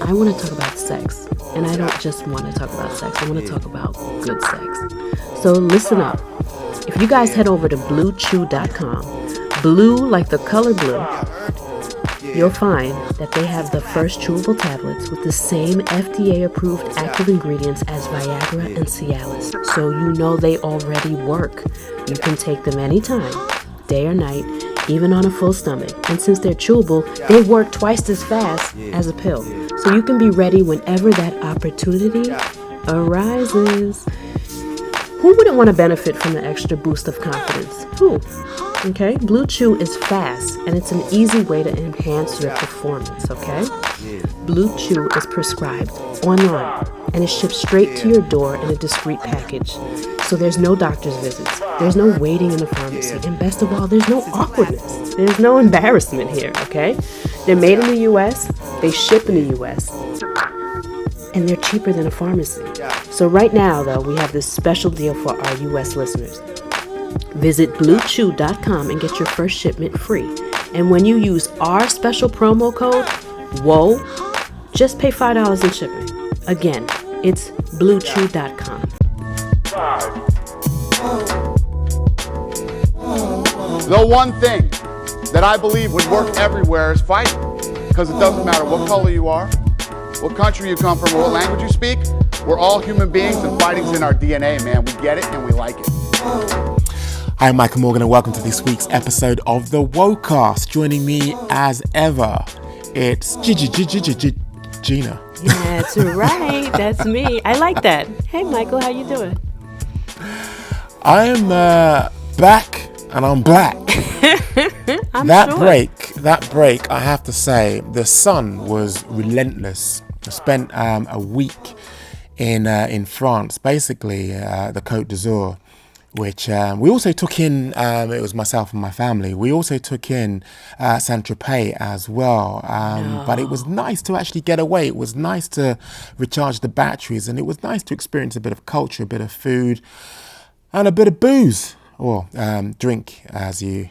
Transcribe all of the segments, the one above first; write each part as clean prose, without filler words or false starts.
I want to talk about sex. And I don't just want to talk about sex, I want to talk about good sex. So listen up. If you guys head over to bluechew.com, blue like the color blue, you'll find that they have the first chewable tablets with the same FDA-approved active ingredients as Viagra and Cialis. So you know they already work. You can take them anytime, day or night, even on a full stomach. And since they're chewable, they work twice as fast as a pill. So you can be ready whenever that opportunity arises. Who wouldn't want to benefit from the extra boost of confidence? Who? Okay, Blue Chew is fast and it's an easy way to enhance your performance, okay? Blue Chew is prescribed online and is shipped straight to your door in a discreet package. So there's no doctor's visits, there's no waiting in the pharmacy, and best of all, there's no awkwardness. There's no embarrassment here, okay? They're made in the US, they ship in the US, and they're cheaper than a pharmacy. So right now, though, we have this special deal for our US listeners. Visit bluechew.com and get your first shipment free. And when you use our special promo code, WHOA, just pay $5 in shipping. Again, it's bluechew.com. The one thing that I believe would work everywhere is fighting. Because it doesn't matter what color you are, what country you come from, or what language you speak. We're all human beings and fighting's in our DNA, man. We get it and we like it. Hi, I'm Michael Morgan and welcome to this week's episode of the WHOACAST. Joining me as ever, it's Gina. That's right, that's me. I like that. Hey Michael, how you doing? I am back and I'm black. That break, I have to say, the sun was relentless. I spent a week in France, basically the Côte d'Azur, which we also took in, it was myself and my family, we also took in Saint-Tropez as well. But it was nice to actually get away. It was nice to recharge the batteries, and it was nice to experience a bit of culture, a bit of food, and a bit of booze, or drink, as you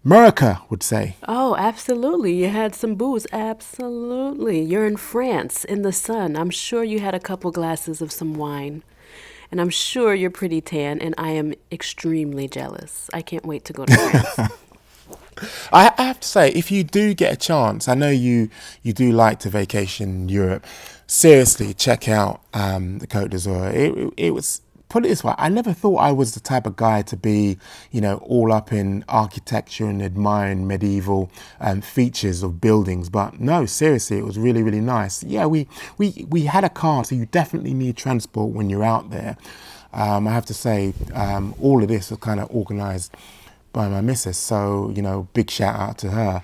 America would say. Oh, absolutely. You had some booze. Absolutely. You're in France in the sun. I'm sure you had a couple glasses of some wine. And I'm sure you're pretty tan, and I am extremely jealous. I can't wait to go to France. I have to say, if you do get a chance, I know you do like to vacation in Europe, seriously, check out the Côte d'Azur. It was, put it this way, I never thought I was the type of guy to be, all up in architecture and admiring medieval features of buildings. But no, seriously, it was really, really nice. Yeah, we had a car, so you definitely need transport when you're out there. I have to say, all of this was kind of organised by my missus. So, big shout out to her.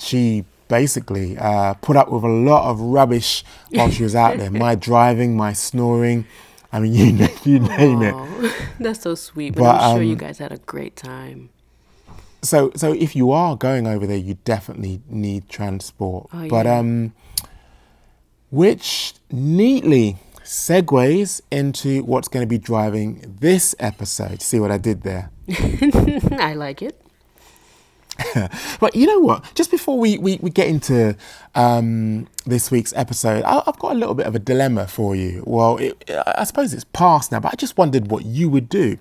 She basically put up with a lot of rubbish while she was out there. My driving, my snoring. I mean, you name it. That's so sweet, but I'm sure you guys had a great time. So if you are going over there, you definitely need transport. Oh, yeah. But which neatly segues into what's going to be driving this episode. See what I did there? I like it. But you know what? Just before we get into this week's episode, I've got a little bit of a dilemma for you. Well, I suppose it's past now, but I just wondered what you would do.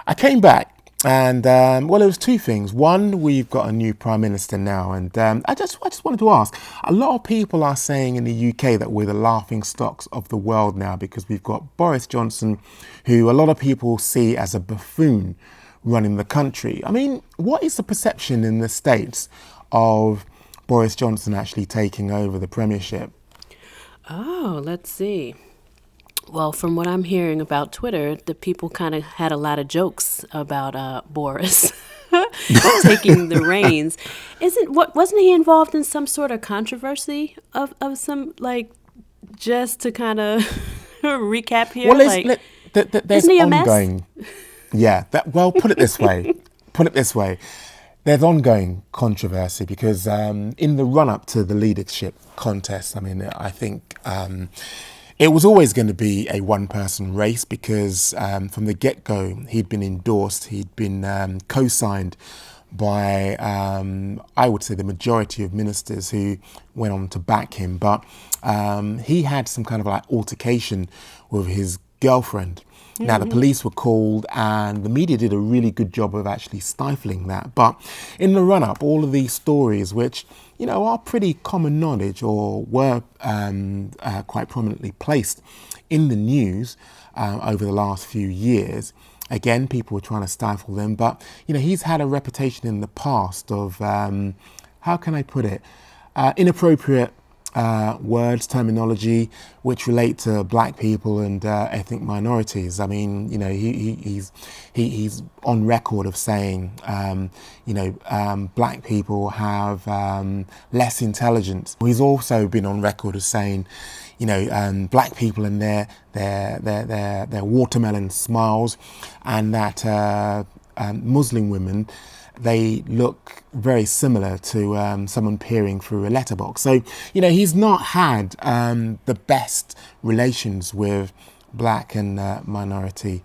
I came back and, there was two things. One, we've got a new Prime Minister now, and I just wanted to ask, a lot of people are saying in the UK that we're the laughing stocks of the world now because we've got Boris Johnson, who a lot of people see as a buffoon running the country. I mean, what is the perception in the States of Boris Johnson actually taking over the premiership? Oh, let's see. Well, from what I'm hearing about Twitter, the people kind of had a lot of about Boris taking the reins. Wasn't he involved in some sort of controversy of some, just to kind of recap here? Well, there's isn't he a ongoing mess? Yeah, put it this way. There's ongoing controversy because in the run-up to the leadership contest, I mean, I think it was always going to be a one-person race because from the get-go, he'd been endorsed, he'd been co-signed by, I would say, the majority of ministers who went on to back him. But he had some kind of like altercation with his girlfriend. Now, the police were called and the media did a really good job of actually stifling that. But in the run-up, all of these stories, which, you know, are pretty common knowledge or were quite prominently placed in the news over the last few years, again, people were trying to stifle them. But, you know, he's had a reputation in the past of, how can I put it, inappropriate words, terminology, which relate to black people and ethnic minorities. I mean, you know, he's on record of saying, black people have less intelligence. He's also been on record of saying, you know, black people and their watermelon smiles, and that Muslim women, they look very similar to someone peering through a letterbox. So, you know, he's not had the best relations with black and minority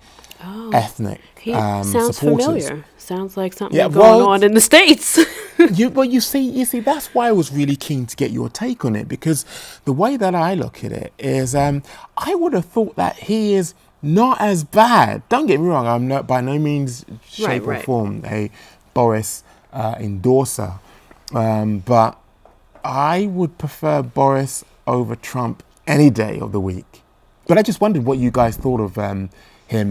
ethnic sounds supporters. familiar. Sounds like something going on in the States. You see, that's why I was really keen to get your take on it, because the way that I look at it is, I would have thought that he is not as bad. Don't get me wrong, I'm not by no means, shape or form a Boris endorser, but I would prefer Boris over Trump any day of the week. But I just wondered what you guys thought of him,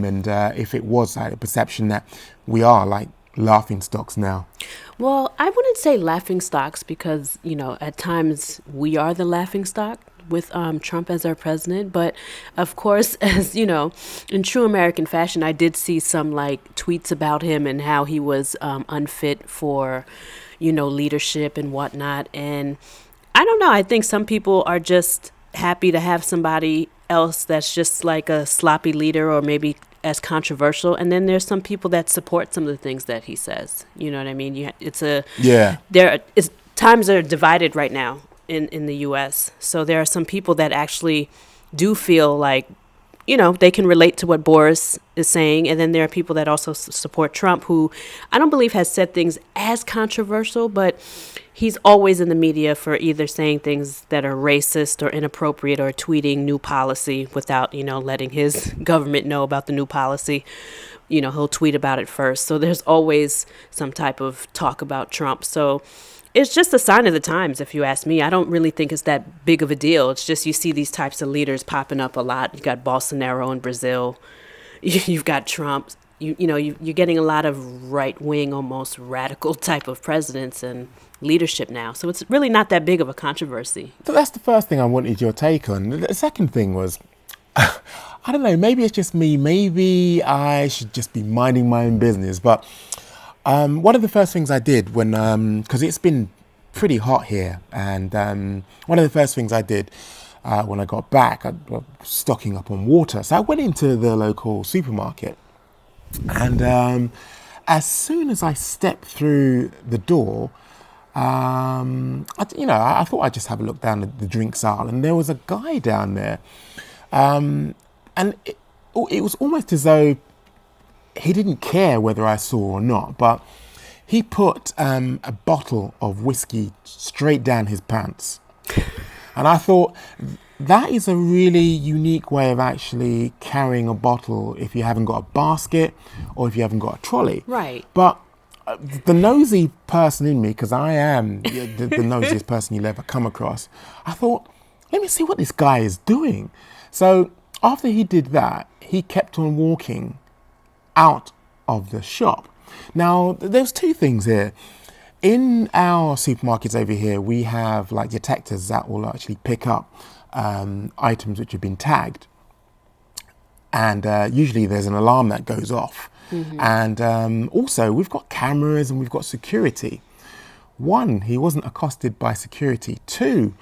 and if it was a perception that we are like laughing stocks now. Well, I wouldn't say laughing stocks because, you know, at times we are the laughing stock with Trump as our president. But of course, as you know, in true American fashion, I did see some like tweets about him and how he was unfit for, you know, leadership and whatnot. And I don't know. I think some people are just happy to have somebody else that's just like a sloppy leader or maybe as controversial. And then there's some people that support some of the things that he says. You know what I mean? Times are divided right now in the U.S. So there are some people that actually do feel like, you know, they can relate to what Boris is saying. And then there are people that also support Trump, who I don't believe has said things as controversial, but he's always in the media for either saying things that are racist or inappropriate or tweeting new policy without, you know, letting his government know about the new policy. You know, he'll tweet about it first. So there's always some type of talk about Trump. So it's just a sign of the times, if you ask me. I don't really think it's that big of a deal. It's just you see these types of leaders popping up a lot. You got Bolsonaro in Brazil. You've got Trump. You're getting a lot of right-wing, almost radical type of presidents and leadership now. So it's really not that big of a controversy. So that's the first thing I wanted your take on. The second thing was, I don't know, maybe it's just me. Maybe I should just be minding my own business. But one of the first things I did when, because it's been pretty hot here, and one of the first things I did when I got back, I was stocking up on water. So I went into the local supermarket, and as soon as I stepped through the door, I thought I'd just have a look down at the drinks aisle, and there was a guy down there, and it was almost as though he didn't care whether I saw or not, but he put a bottle of whiskey straight down his pants. And I thought, that is a really unique way of actually carrying a bottle if you haven't got a basket or if you haven't got a trolley. Right. But the nosy person in me, because I am the nosiest person you'll ever come across, I thought, let me see what this guy is doing. So after he did that, he kept on walking out of the shop. Now, there's two things here. In our supermarkets over here, we have like detectors that will actually pick up items which have been tagged. And usually there's an alarm that goes off. Mm-hmm. And also we've got cameras and we've got security. One, he wasn't accosted by security. Two,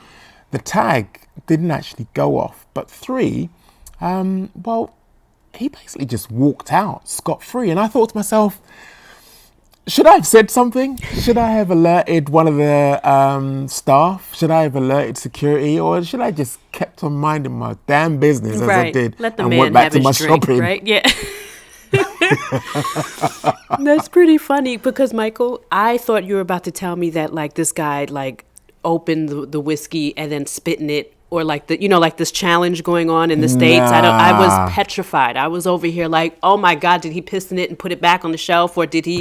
the tag didn't actually go off. But three, he basically just walked out scot-free. And I thought to myself, should I have said something? Should I have alerted one of the staff? Should I have alerted security? Or should I just kept on minding my damn business as I did Let the and man went back have to my his drink, shopping? right? Yeah. That's pretty funny because, Michael, I thought you were about to tell me that, like, this guy, like, opened the whiskey and then spit in it, or like like this challenge going on in the States. I was Nah. petrified. I was over here like, oh my God, did he piss in it and put it back on the shelf, or did he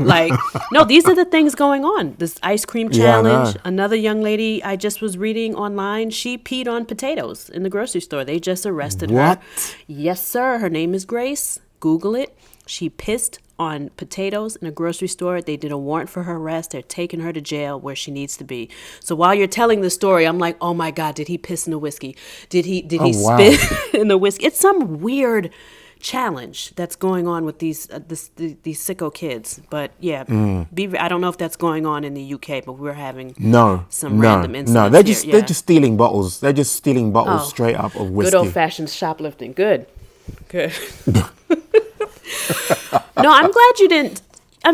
like? No, these are the things going on. This ice cream Yeah, I challenge. know. Another young lady I just was reading online. She peed on potatoes in the grocery store. They just arrested her. What? Yes, sir. Her name is Grace. Google it. She pissed on potatoes in a grocery store. They did a warrant for her arrest. They're taking her to jail where she needs to be. So while you're telling the story, I'm like, oh my God, did he piss in the whiskey? Did he wow. spit in the whiskey? It's some weird challenge that's going on with these sicko kids. But yeah, I don't know if that's going on in the UK, but we're having some random incidents. No, they're just stealing bottles. They're just stealing bottles Oh, straight up of whiskey. Good old fashioned shoplifting. Good. No, I'm glad you didn't.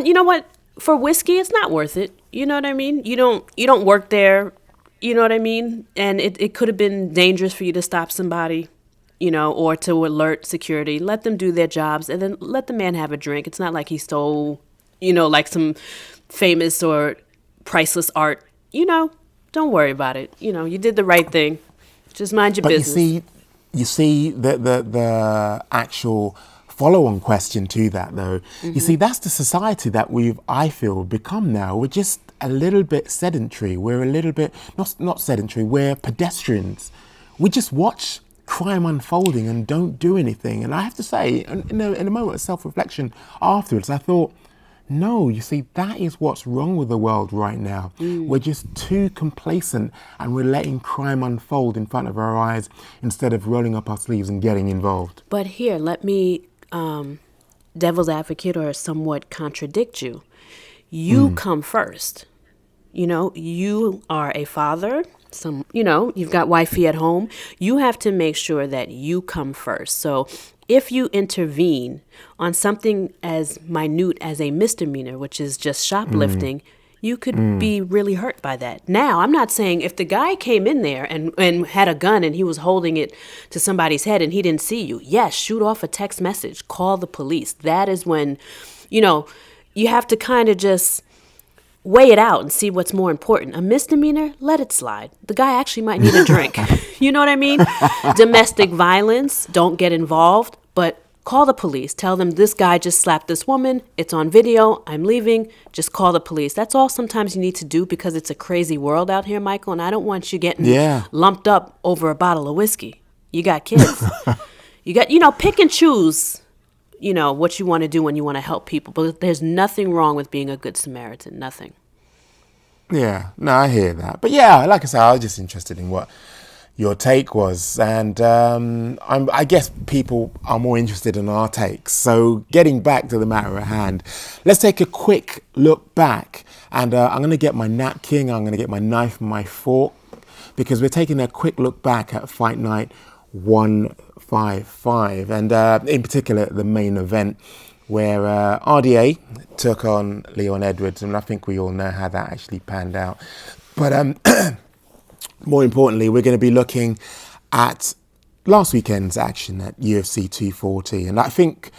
You know what? For whiskey, it's not worth it. You know what I mean? You don't work there. You know what I mean? And it could have been dangerous for you to stop somebody, or to alert security. Let them do their jobs, and then let the man have a drink. It's not like he stole, like some famous or priceless art. Don't worry about it. You did the right thing. Just mind your But business. you see the actual follow-on question to that, though. You see, that's the society that I feel, become now. We're just a little bit sedentary. We're a little bit, not sedentary, we're pedestrians. We just watch crime unfolding and don't do anything. And I have to say, in a moment of self-reflection afterwards, I thought, no, you see, that is what's wrong with the world right now. We're just too complacent, and we're letting crime unfold in front of our eyes instead of rolling up our sleeves and getting involved. But here, let me devil's advocate or somewhat contradict you. You come first. You are a father. You've got wifey at home. You have to make sure that you come first. So if you intervene on something as minute as a misdemeanor, which is just shoplifting, you could be really hurt by that. Now, I'm not saying if the guy came in there and had a gun and he was holding it to somebody's head and he didn't see you, yes, shoot off a text message, call the police. That is when, you have to kind of just weigh it out and see what's more important. A misdemeanor, let it slide. The guy actually might need a drink. You know what I mean? Domestic violence, don't get involved, but call the police. Tell them this guy just slapped this woman. It's on video. I'm leaving. Just call the police. That's all sometimes you need to do because it's a crazy world out here, Michael, and I don't want you getting lumped up over a bottle of whiskey. You got kids. You got, pick and choose, what you want to do when you want to help people. But there's nothing wrong with being a good Samaritan. Nothing. Yeah, no, I hear that. But yeah, like I said, I was just interested in what your take was, and I guess people are more interested in our takes. So getting back to the matter at hand, let's take a quick look back, and I'm going to get my napkin, I'm going to get my knife and my fork, because we're taking a quick look back at Fight Night 155, and in particular the main event where RDA took on Leon Edwards, and I think we all know how that actually panned out. But more importantly, we're going to be looking at last weekend's action at UFC 240. And I think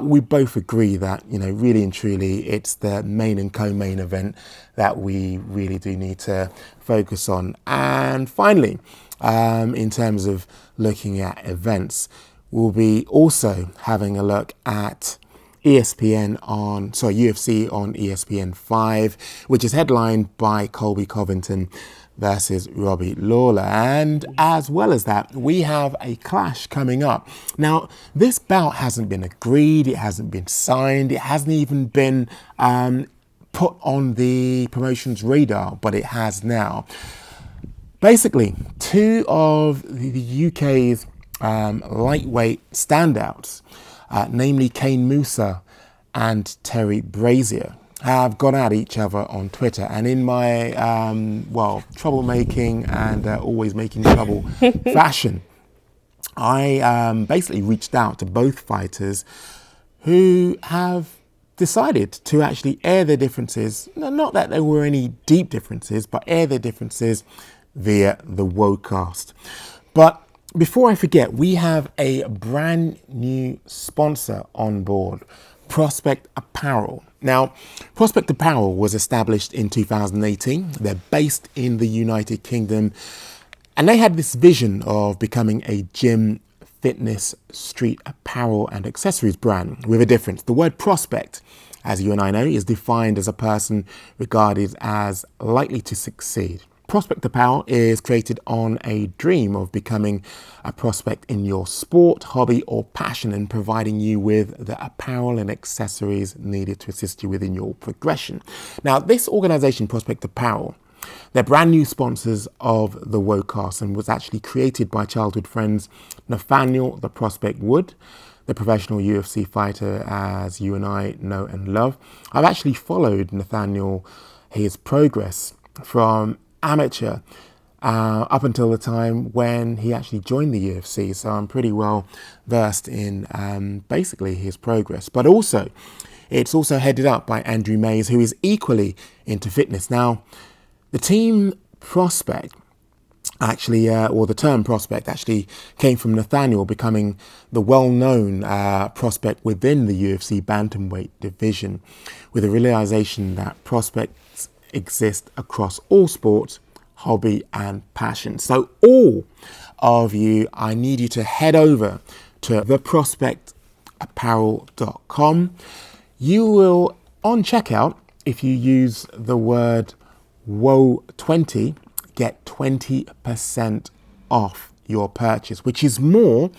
we both agree that, really and truly, it's the main and co-main event that we really do need to focus on. And finally, in terms of looking at events, we'll be also having a look at UFC on ESPN 5, which is headlined by Colby Covington versus Robbie Lawler. And as well as that, we have a clash coming up. Now, this bout hasn't been agreed, it hasn't been signed, it hasn't even been put on the promotion's radar, but it has now. Basically, two of the UK's lightweight standouts, namely Kane Musa and Terry Brazier, have gone at each other on Twitter. And in my, troublemaking and always making trouble fashion, I basically reached out to both fighters who have decided to actually air their differences, not that there were any deep differences, but air their differences via the WHOACAST. But before I forget, we have a brand new sponsor on board, Prospect Apparel. Now, Prospect Apparel was established in 2018. They're based in the United Kingdom, and they had this vision of becoming a gym, fitness, street apparel and accessories brand with a difference. The word prospect, as you and I know, is defined as a person regarded as likely to succeed. Prospect Apparel is created on a dream of becoming a prospect in your sport, hobby or passion, and providing you with the apparel and accessories needed to assist you within your progression. Now, this organization, Prospect Apparel, they're brand new sponsors of the WHOACAST and was actually created by childhood friends Nathaniel the Prospect Wood, the professional UFC fighter as you and I know and love. I've actually followed Nathaniel, his progress from amateur up until the time when he actually joined the UFC. So I'm pretty well versed in basically his progress. But also, it's also headed up by Andrew Mays, who is equally into fitness. Now, the team Prospect actually, or the term prospect actually came from Nathaniel becoming the well-known prospect within the UFC bantamweight division, with a realization that prospects exist across all sports, hobby and passion. So all of you, I need you to head over to theprospectapparel.com. You will, on checkout, if you use the word WHO20, get 20% off your purchase, which is more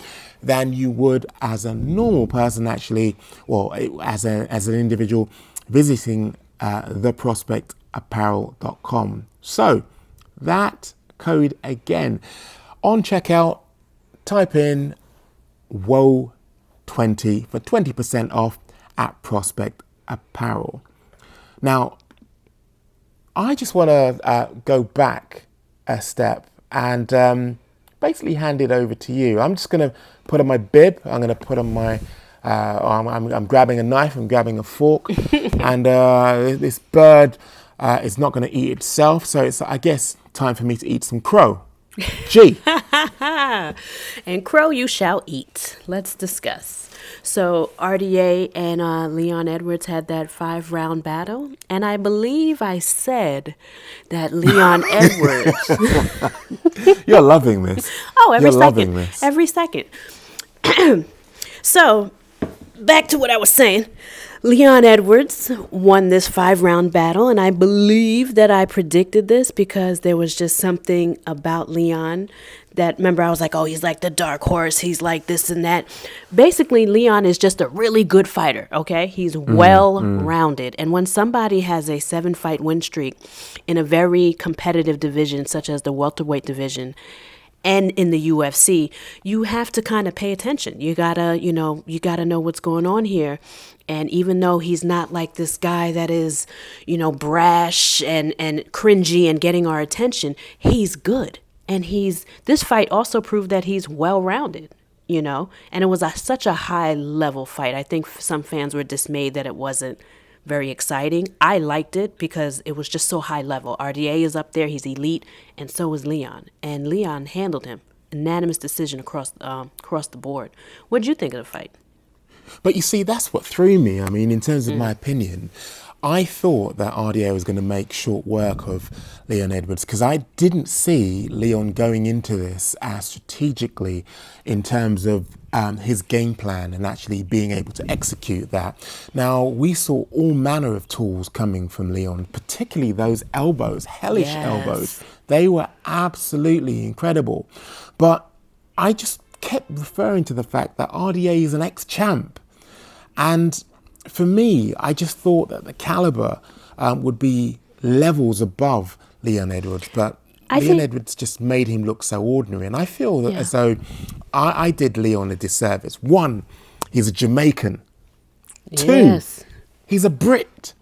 than you would as a normal person actually, or as an individual visiting theprospectapparel.com. So that code again, on checkout, type in WHO20 for 20% off at Prospect Apparel. Now, I just want to go back a step and basically hand it over to you. I'm just going to put on my bib. I'm going to put on my, I'm grabbing a knife, I'm grabbing a fork, and this bird is not going to eat itself. So it's, I guess, time for me to eat some crow. G. And crow you shall eat. Let's discuss. So RDA and Leon Edwards had that 5-round battle, and I believe I said that Leon Edwards. You're loving this. Oh, every You're second. loving this. Every second. So, back to what I was saying. Leon Edwards won this 5-round battle, and I believe that I predicted this because there was just something about Leon that, remember, I was like, oh, he's like the dark horse, he's like this and that. Basically, Leon is just a really good fighter, okay? He's well-rounded. And when somebody has a 7-fight win streak in a very competitive division, such as the welterweight division, and in the UFC, you have to kind of pay attention. You gotta know what's going on here. And even though he's not like this guy that is, brash and cringy and getting our attention, he's good. And this fight also proved that he's well-rounded, and it was such a high-level fight. I think some fans were dismayed that it wasn't very exciting. I liked it because it was just so high level. RDA is up there, he's elite, and so is Leon. And Leon handled him. Unanimous decision across the board. What did you think of the fight? But you see, that's what threw me. I mean, in terms of my opinion, I thought that RDA was going to make short work of Leon Edwards because I didn't see Leon going into this as strategically in terms of his game plan and actually being able to execute that. Now, we saw all manner of tools coming from Leon, particularly those elbows, hellish elbows. They were absolutely incredible. But I just kept referring to the fact that RDA is an ex-champ. And for me, I just thought that the caliber would be levels above Leon Edwards, but Leon Edwards just made him look so ordinary. And I feel that as though I did Leon a disservice. 1, he's a Jamaican. 2, he's a Brit.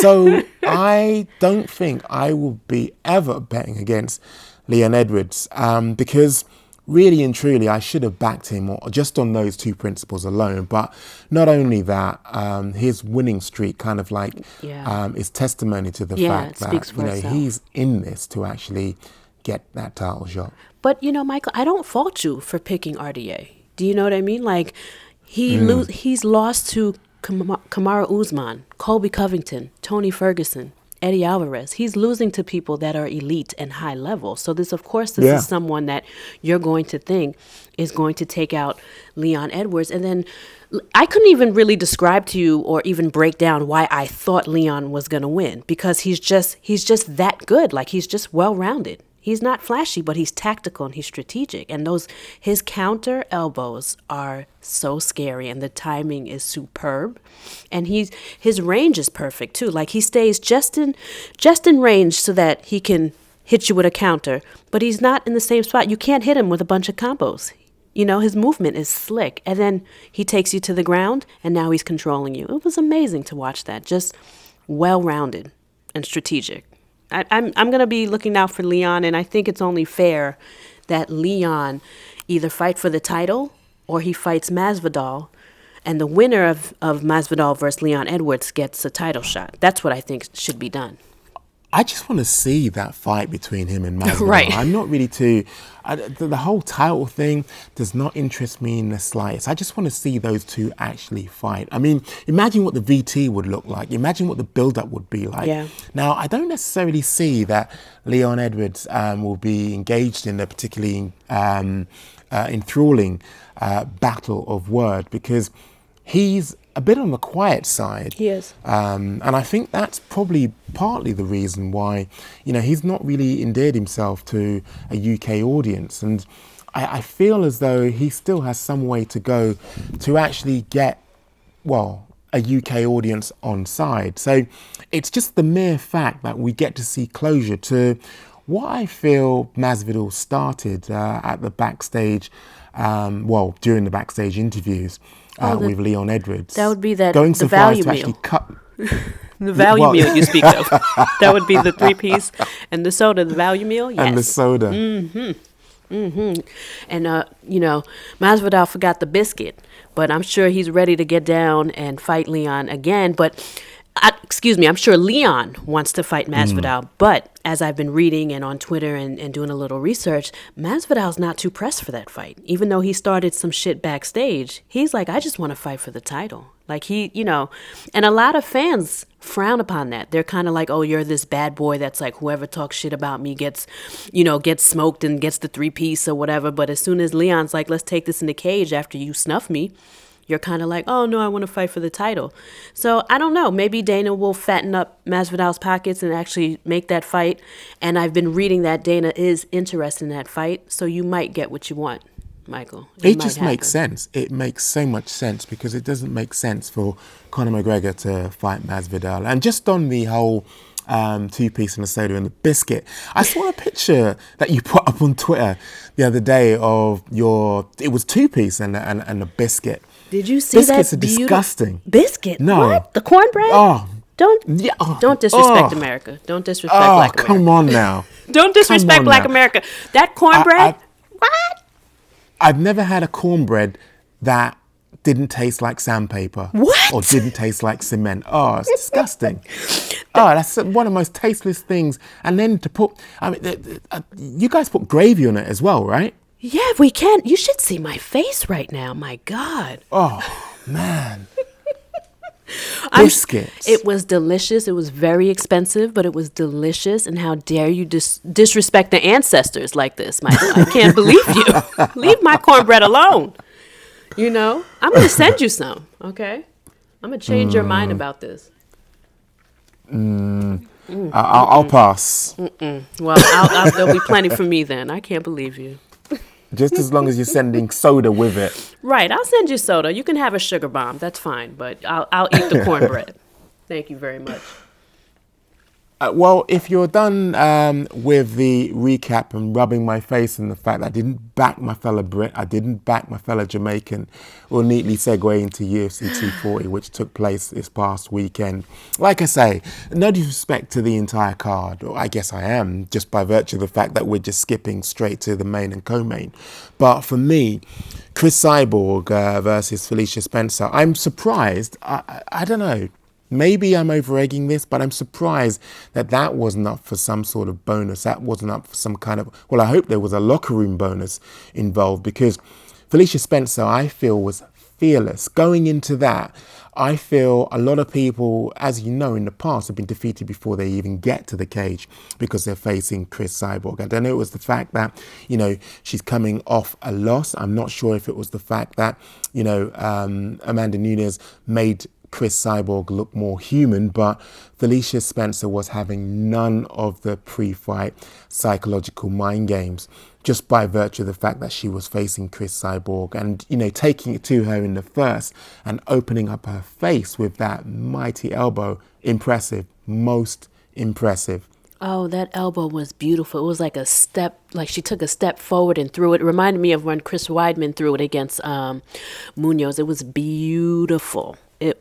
So I don't think I will be ever betting against Leon Edwards because really and truly, I should have backed him just on those 2 principles alone. But not only that, his winning streak kind of like is testimony to the fact that he's in this to actually get that title shot. But, Michael, I don't fault you for picking RDA. Do you know what I mean? Like, he's lost to Kamaru Usman, Colby Covington, Tony Ferguson, Eddie Alvarez. He's losing to people that are elite and high level. So this is someone that you're going to think is going to take out Leon Edwards. And then I couldn't even really describe to you or even break down why I thought Leon was going to win, because he's just that good. Like, he's just well-rounded. He's not flashy, but he's tactical and he's strategic. And his counter elbows are so scary, and the timing is superb. And his range is perfect too. Like, he stays just in range so that he can hit you with a counter, but he's not in the same spot. You can't hit him with a bunch of combos. His movement is slick, and then he takes you to the ground, and now he's controlling you. It was amazing to watch that. Just well-rounded and strategic. I'm going to be looking out for Leon, and I think it's only fair that Leon either fight for the title or he fights Masvidal, and the winner of Masvidal versus Leon Edwards gets a title shot. That's what I think should be done. I just want to see that fight between him and Masvidal. Right. I'm not really the whole title thing does not interest me in the slightest. I just want to see those two actually fight. I mean, imagine what the VT would look like. Imagine what the build-up would be like. Yeah. Now, I don't necessarily see that Leon Edwards will be engaged in a particularly enthralling battle of word, because he's a bit on the quiet side. He is. And I think that's probably partly the reason why, he's not really endeared himself to a UK audience. And I feel as though he still has some way to go to actually get, a UK audience on side. So it's just the mere fact that we get to see closure to what I feel Masvidal started at the backstage, during the backstage interviews. With Leon Edwards. That would be going the so value far as to meal. actually cut The value meal you speak of. That would be the 3-piece and the soda, the value meal. Yes. And the soda. And Masvidal forgot the biscuit, but I'm sure he's ready to get down and fight Leon again. But I'm sure Leon wants to fight Masvidal, but as I've been reading and on Twitter and doing a little research, Masvidal's not too pressed for that fight. Even though he started some shit backstage, he's like, I just want to fight for the title. Like, and a lot of fans frown upon that. They're kind of like, oh, you're this bad boy that's like, whoever talks shit about me gets smoked and gets the 3-piece or whatever. But as soon as Leon's like, let's take this in the cage after you snuff me, you're kind of like, oh, no, I want to fight for the title. So I don't know. Maybe Dana will fatten up Masvidal's pockets and actually make that fight. And I've been reading that Dana is interested in that fight. So you might get what you want, Michael. It just makes sense. It makes so much sense, because it doesn't make sense for Conor McGregor to fight Masvidal. And just on the whole 2-piece and a soda and a biscuit, I saw a picture that you put up on Twitter the other day of it was 2-piece and a biscuit. Did you see Biscuits that? Biscuits are disgusting. Biscuit? No. What? The cornbread? Oh. Don't disrespect America. Don't disrespect Black America. Come on now. Don't disrespect Black America. That cornbread? What? I've never had a cornbread that didn't taste like sandpaper. What? Or didn't taste like cement. Oh, it's disgusting. That's one of the most tasteless things. And then to put, you guys put gravy on it as well, right? Yeah, we can. You should see my face right now. My God. Oh, man. Biscuits. It was delicious. It was very expensive, but it was delicious. And how dare you disrespect the ancestors like this, Michael? I can't believe you. Leave my cornbread alone. I'm going to send you some, okay? I'm going to change your mind about this. I'll pass. Well, there'll be plenty for me then. I can't believe you. Just as long as you're sending soda with it. Right, I'll send you soda. You can have a sugar bomb. That's fine, but I'll eat the cornbread. Thank you very much. If you're done with the recap and rubbing my face in the fact that I didn't back my fellow Brit, I didn't back my fellow Jamaican, we'll neatly segue into UFC 240, which took place this past weekend. Like I say, no disrespect to the entire card, or I guess I am, just by virtue of the fact that we're just skipping straight to the main and co-main. But for me, Chris Cyborg versus Felicia Spencer, I'm surprised. I don't know. Maybe I'm over-egging this, but I'm surprised that that wasn't up for some sort of bonus. That wasn't up for some kind of, well, I hope there was a locker room bonus involved, because Felicia Spencer, I feel, was fearless. Going into that, I feel a lot of people, as you know, in the past have been defeated before they even get to the cage because they're facing Chris Cyborg. I don't know, it was the fact that, you know, she's coming off a loss. I'm not sure if it was the fact that, you know, Amanda Nunes made Chris Cyborg look more human, but Felicia Spencer was having none of the pre-fight psychological mind games, just by virtue of the fact that she was facing Chris Cyborg and, you know, taking it to her in the first and opening up her face with that mighty elbow. Impressive, most impressive. Oh, that elbow was beautiful. It was like a step, like she took a step forward and threw it. It reminded me of when Chris Weidman threw it against Munoz. It was beautiful.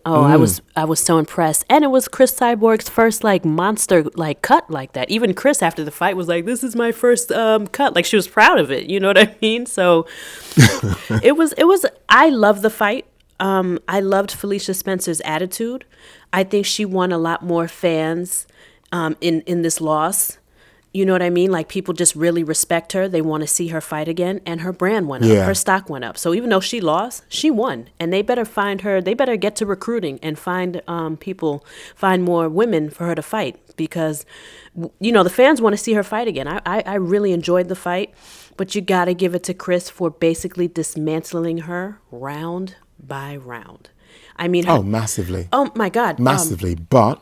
I was so impressed. And it was Chris Cyborg's first like monster like cut like that. Even Chris after the fight was like, "This is my first cut." Like she was proud of it. You know what I mean? So it was I love the fight. I loved Felicia Spencer's attitude. I think she won a lot more fans in this loss. You know what I mean? Like people just really respect her. They want to see her fight again, and her brand went up. Yeah. Her stock went up. So even though she lost, she won, and they better find her. They better get to recruiting and find more women for her to fight, because, you know, the fans want to see her fight again. I really enjoyed the fight, but you got to give it to Chris for basically dismantling her round by round. I mean, massively. Oh my God, massively. But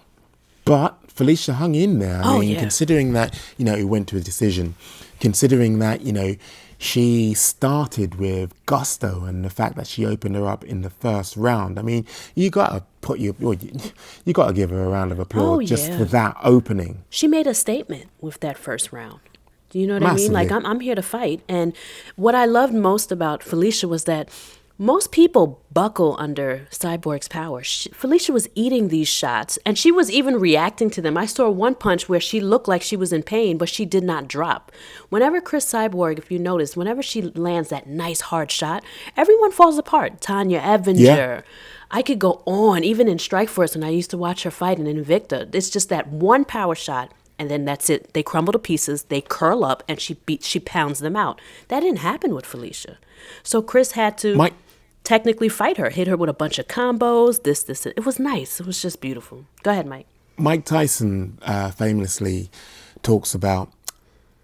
Felicia hung in there. I mean, considering that, you know, it went to a decision, considering that, you know, she started with gusto and the fact that she opened her up in the first round. I mean, you got to give her a round of applause for that opening. She made a statement with that first round. Do you know what I mean? Like, I'm here to fight. And what I loved most about Felicia was that most people buckle under Cyborg's power. Felicia was eating these shots, and she was even reacting to them. I saw one punch where she looked like she was in pain, but she did not drop. Whenever Chris Cyborg, if you notice, whenever she lands that nice hard shot, everyone falls apart. Tanya Evinger. Yeah. I could go on, even in Strikeforce, and I used to watch her fight in Invicta. It's just that one power shot, and then that's it. They crumble to pieces, they curl up, and she pounds them out. That didn't happen with Felicia. So Chris had to technically fight her, hit her with a bunch of combos, this. It was nice. It was just beautiful. Go ahead, Mike. Mike Tyson famously talks about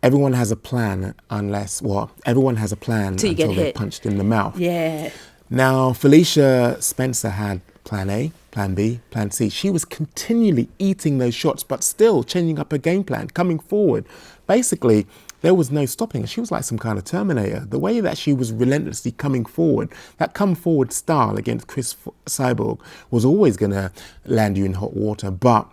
everyone has a plan everyone has a plan until they're punched in the mouth. Yeah. Now, Felicia Spencer had plan A, plan B, plan C. She was continually eating those shots, but still changing up her game plan, coming forward. Basically, there was no stopping her. She was like some kind of Terminator. The way that she was relentlessly coming forward, that come forward style against Chris Cyborg was always going to land you in hot water. But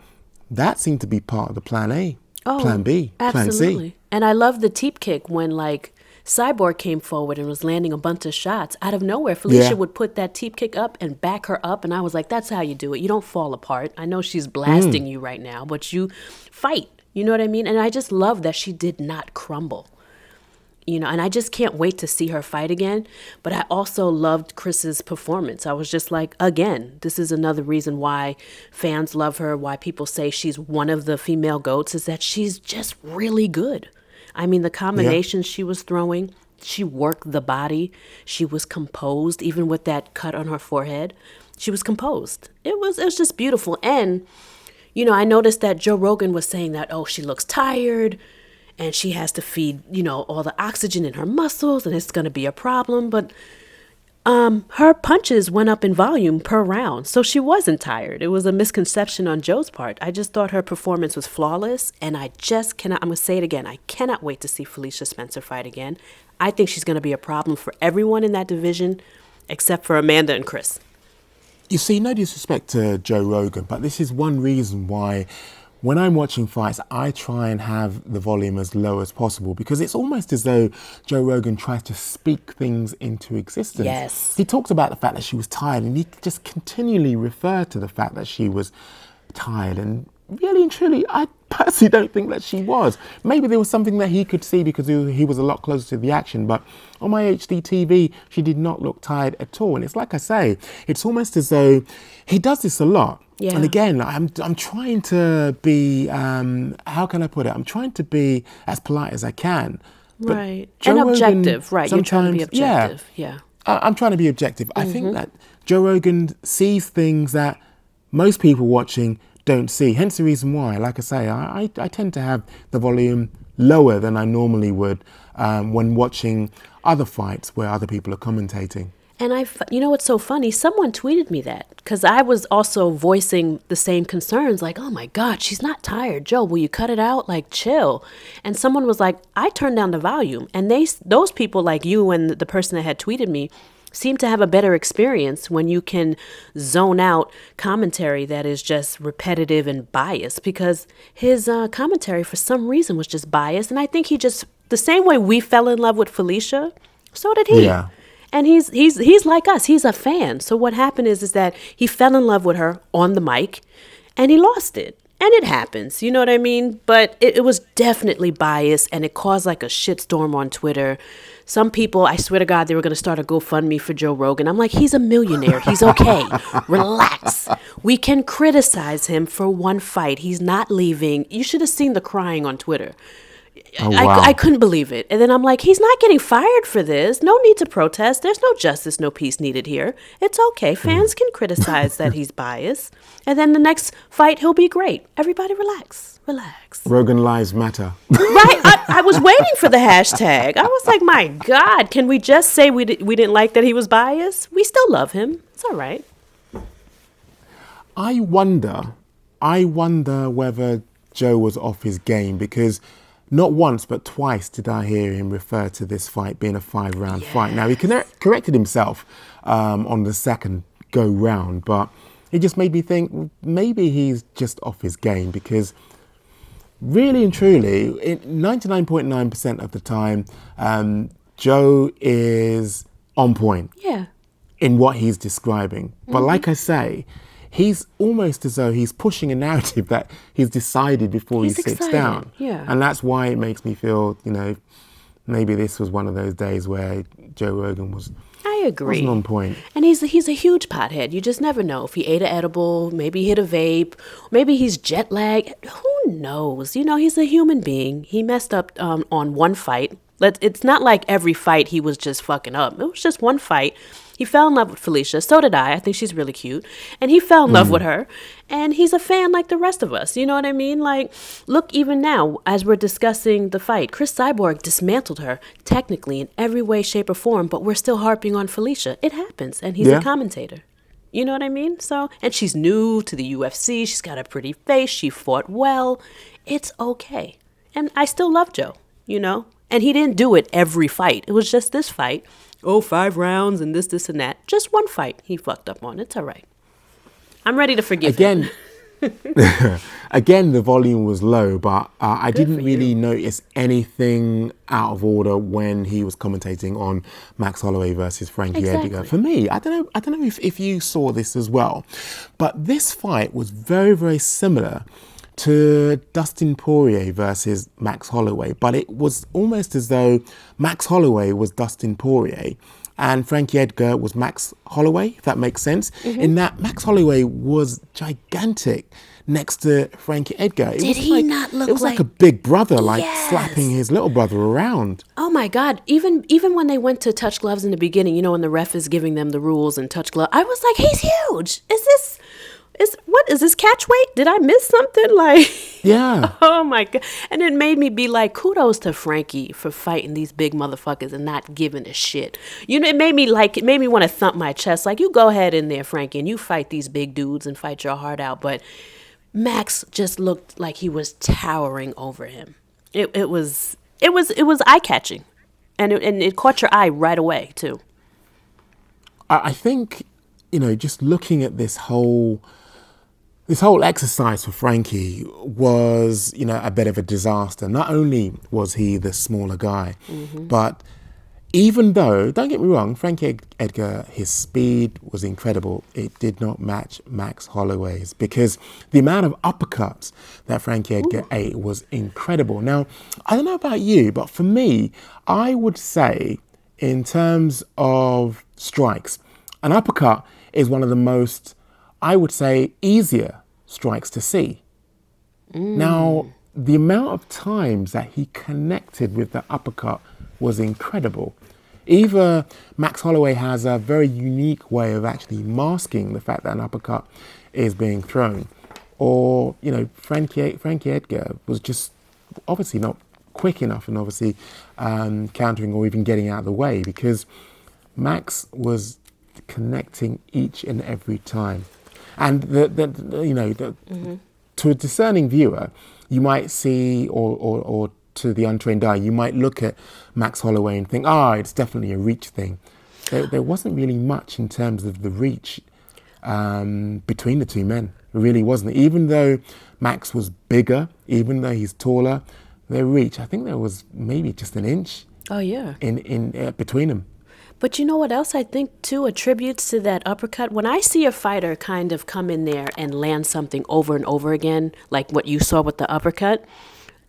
that seemed to be part of the plan A, plan B, absolutely. plan C. And I love the teep kick when like Cyborg came forward and was landing a bunch of shots. Out of nowhere, Felicia would put that teep kick up and back her up. And I was like, that's how you do it. You don't fall apart. I know she's blasting you right now, but you fight. You know what I mean? And I just love that she did not crumble. You know, and I just can't wait to see her fight again. But I also loved Chris's performance. I was just like, again, this is another reason why fans love her, why people say she's one of the female GOATs, is that she's just really good. I mean, the combinations she was throwing, she worked the body. She was composed, even with that cut on her forehead. She was composed. It was just beautiful. And you know, I noticed that Joe Rogan was saying that, she looks tired and she has to feed, you know, all the oxygen in her muscles and it's going to be a problem. But her punches went up in volume per round. So she wasn't tired. It was a misconception on Joe's part. I just thought her performance was flawless. And I just cannot, I'm going to say it again. I cannot wait to see Felicia Spencer fight again. I think she's going to be a problem for everyone in that division except for Amanda and Chris. You see, no disrespect to Joe Rogan, but this is one reason why when I'm watching fights, I try and have the volume as low as possible, because it's almost as though Joe Rogan tries to speak things into existence. Yes. He talked about the fact that she was tired, and he just continually referred to the fact that she was tired. And really and truly, personally don't think that she was. Maybe there was something that he could see because he was a lot closer to the action, but on my HD TV, she did not look tired at all. And it's like I say, it's almost as though he does this a lot. Yeah. And again, I'm trying to be, how can I put it? I'm trying to be as polite as I can. But Right. Joe And objective, Rogan, right. You're trying to be sometimes- objective. Yeah. I'm trying to be objective. I think that Joe Rogan sees things that most people watching don't see. Hence the reason why, like I say, I tend to have the volume lower than I normally would when watching other fights where other people are commentating. And you know what's so funny? Someone tweeted me that because I was also voicing the same concerns, like, oh my God, she's not tired. Joe, will you cut it out? Like, chill. And someone was like, I turned down the volume. And those people like you and the person that had tweeted me seem to have a better experience when you can zone out commentary that is just repetitive and biased, because his commentary for some reason was just biased. And I think the same way we fell in love with Felicia, so did he. Yeah. And he's like us. He's a fan. So what happened is that he fell in love with her on the mic and he lost it. And it happens, you know what I mean? But it was definitely biased, and it caused like a shitstorm on Twitter. Some people, I swear to God, they were going to start a GoFundMe for Joe Rogan. I'm like, he's a millionaire. He's okay. Relax. We can criticize him for one fight. He's not leaving. You should have seen the crying on Twitter. Oh, wow. I couldn't believe it. And then I'm like, he's not getting fired for this. No need to protest. There's no justice, no peace needed here. It's okay. Fans can criticize that he's biased. And then the next fight, he'll be great. Everybody relax. Relax. Rogan Lives Matter. Right? I was waiting for the hashtag. I was like, my God, can we just say we didn't like that he was biased? We still love him. It's all right. I wonder whether Joe was off his game, because not once but twice did I hear him refer to this fight being a 5-round fight. Now, he corrected himself on the second go round, but it just made me think maybe he's just off his game, because really and truly, 99.9% of the time, Joe is on point Yeah. in what he's describing. But like I say, he's almost as though he's pushing a narrative that he's decided before He's he sits excited, down. yeah. And that's why it makes me feel, maybe this was one of those days where Joe Rogan I agree. wasn't on point. And he's a huge pothead. You just never know. If he ate an edible, maybe he hit a vape, maybe he's jet lagged. Who knows? He's a human being. He messed up on one fight. It's not like every fight he was just fucking up. It was just one fight. He fell in love with Felicia. So did I. I think she's really cute. And he fell in love with her. And he's a fan like the rest of us. You know what I mean? Like, look, even now, as we're discussing the fight, Chris Cyborg dismantled her technically in every way, shape, or form, but we're still harping on Felicia. It happens. And he's a commentator. You know what I mean? So, and she's new to the UFC. She's got a pretty face. She fought well. It's okay. And I still love Joe, And he didn't do it every fight. It was just this fight. 5 rounds and this, and that. Just one fight he fucked up on. It's all right. I'm ready to forgive him. Again, the volume was low, but I Good didn't for really you. notice anything out of order when he was commentating on Max Holloway versus Frankie Exactly. Edgar. For me, I don't know if you saw this as well, but this fight was very, very similar to Dustin Poirier versus Max Holloway, but it was almost as though Max Holloway was Dustin Poirier and Frankie Edgar was Max Holloway, if that makes sense. In that Max Holloway was gigantic next to Frankie Edgar. Did he not look It was like like- a big brother, Yes. slapping his little brother around. Oh my God. Even when they went to touch gloves in the beginning, when the ref is giving them the rules and touch glove, I was like, he's huge. What is this catch weight? Did I miss something? Like, Yeah. oh my God. And it made me be like, kudos to Frankie for fighting these big motherfuckers and not giving a shit. It made me want to thump my chest. Like, you go ahead in there, Frankie, and you fight these big dudes and fight your heart out. But Max just looked like he was towering over him. It was eye catching. And it caught your eye right away too. I think, just looking at this whole exercise for Frankie was, a bit of a disaster. Not only was he the smaller guy, but even though, don't get me wrong, Frankie Edgar, his speed was incredible. It did not match Max Holloway's because the amount of uppercuts that Frankie Edgar ate was incredible. Now, I don't know about you, but for me, I would say in terms of strikes, an uppercut is one of the most, I would say, easier strikes to see. Now, the amount of times that he connected with the uppercut was incredible. Either Max Holloway has a very unique way of actually masking the fact that an uppercut is being thrown, or, you know, Frankie Edgar was just obviously not quick enough and obviously countering or even getting out of the way, because Max was connecting each and every time. And to a discerning viewer, you might see, or to the untrained eye, you might look at Max Holloway and think, it's definitely a reach thing. There wasn't really much in terms of the reach between the two men. It really wasn't. Even though Max was bigger, even though he's taller, their reach, I think there was maybe just an inch. Oh, yeah. In between them. But you know what else I think, too, attributes to that uppercut? When I see a fighter kind of come in there and land something over and over again, like what you saw with the uppercut,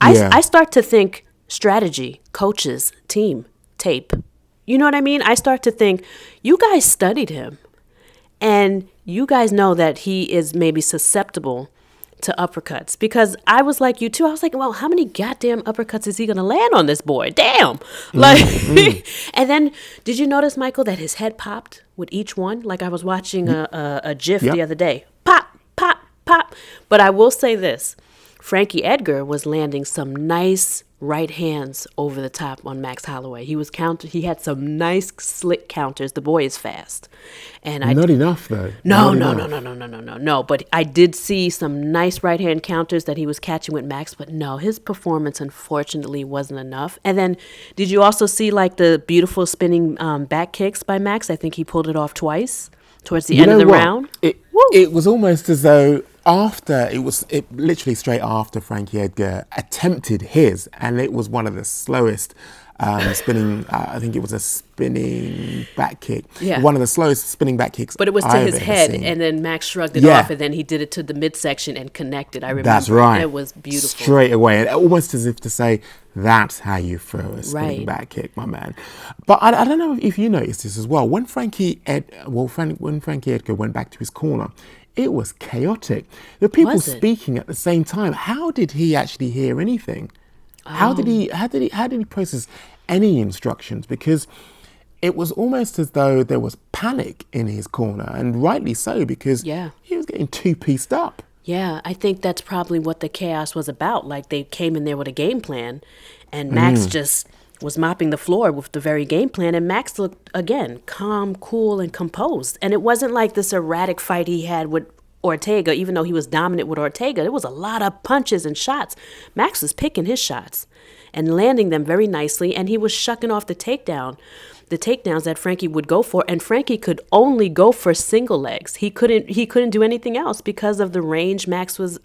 I start to think strategy, coaches, team, tape. You know what I mean? I start to think, you guys studied him. And you guys know that he is maybe susceptible to uppercuts, because I was like you too. I was like, well, how many goddamn uppercuts is he going to land on this boy? Damn. And then did you notice, Michael, that his head popped with each one? Like I was watching a GIF the other day. Pop, pop, pop. But I will say this. Frankie Edgar was landing some nice right hands over the top on Max Holloway. He had some nice slick counters. The boy is fast. And not enough though. No. But I did see some nice right hand counters that he was catching with Max. But no, his performance unfortunately wasn't enough. And then did you also see like the beautiful spinning back kicks by Max? I think he pulled it off twice towards the end of the round. It was almost as though it literally straight after Frankie Edgar attempted his, and it was one of the slowest spinning, I think it was a spinning back kick. Yeah. One of the slowest spinning back kicks. But it was to his head, and then Max shrugged it off, and then he did it to the midsection and connected. I remember. That's right. It was beautiful. Straight away, almost as if to say, that's how you throw a spinning back kick, my man. But I don't know if you noticed this as well. When Frankie Edgar went back to his corner, it was chaotic. There were people speaking at the same time. How did he actually hear anything? How did he process any instructions? Because it was almost as though there was panic in his corner, and rightly so, because he was getting two-pieced up. Yeah, I think that's probably what the chaos was about. Like, they came in there with a game plan, and Max just was mopping the floor with the very game plan, and Max looked, again, calm, cool, and composed. And it wasn't like this erratic fight he had with Ortega, even though he was dominant with Ortega. There was a lot of punches and shots. Max was picking his shots and landing them very nicely, and he was shucking off the takedowns that Frankie would go for, and Frankie could only go for single legs. He couldn't do anything else because of the range Max was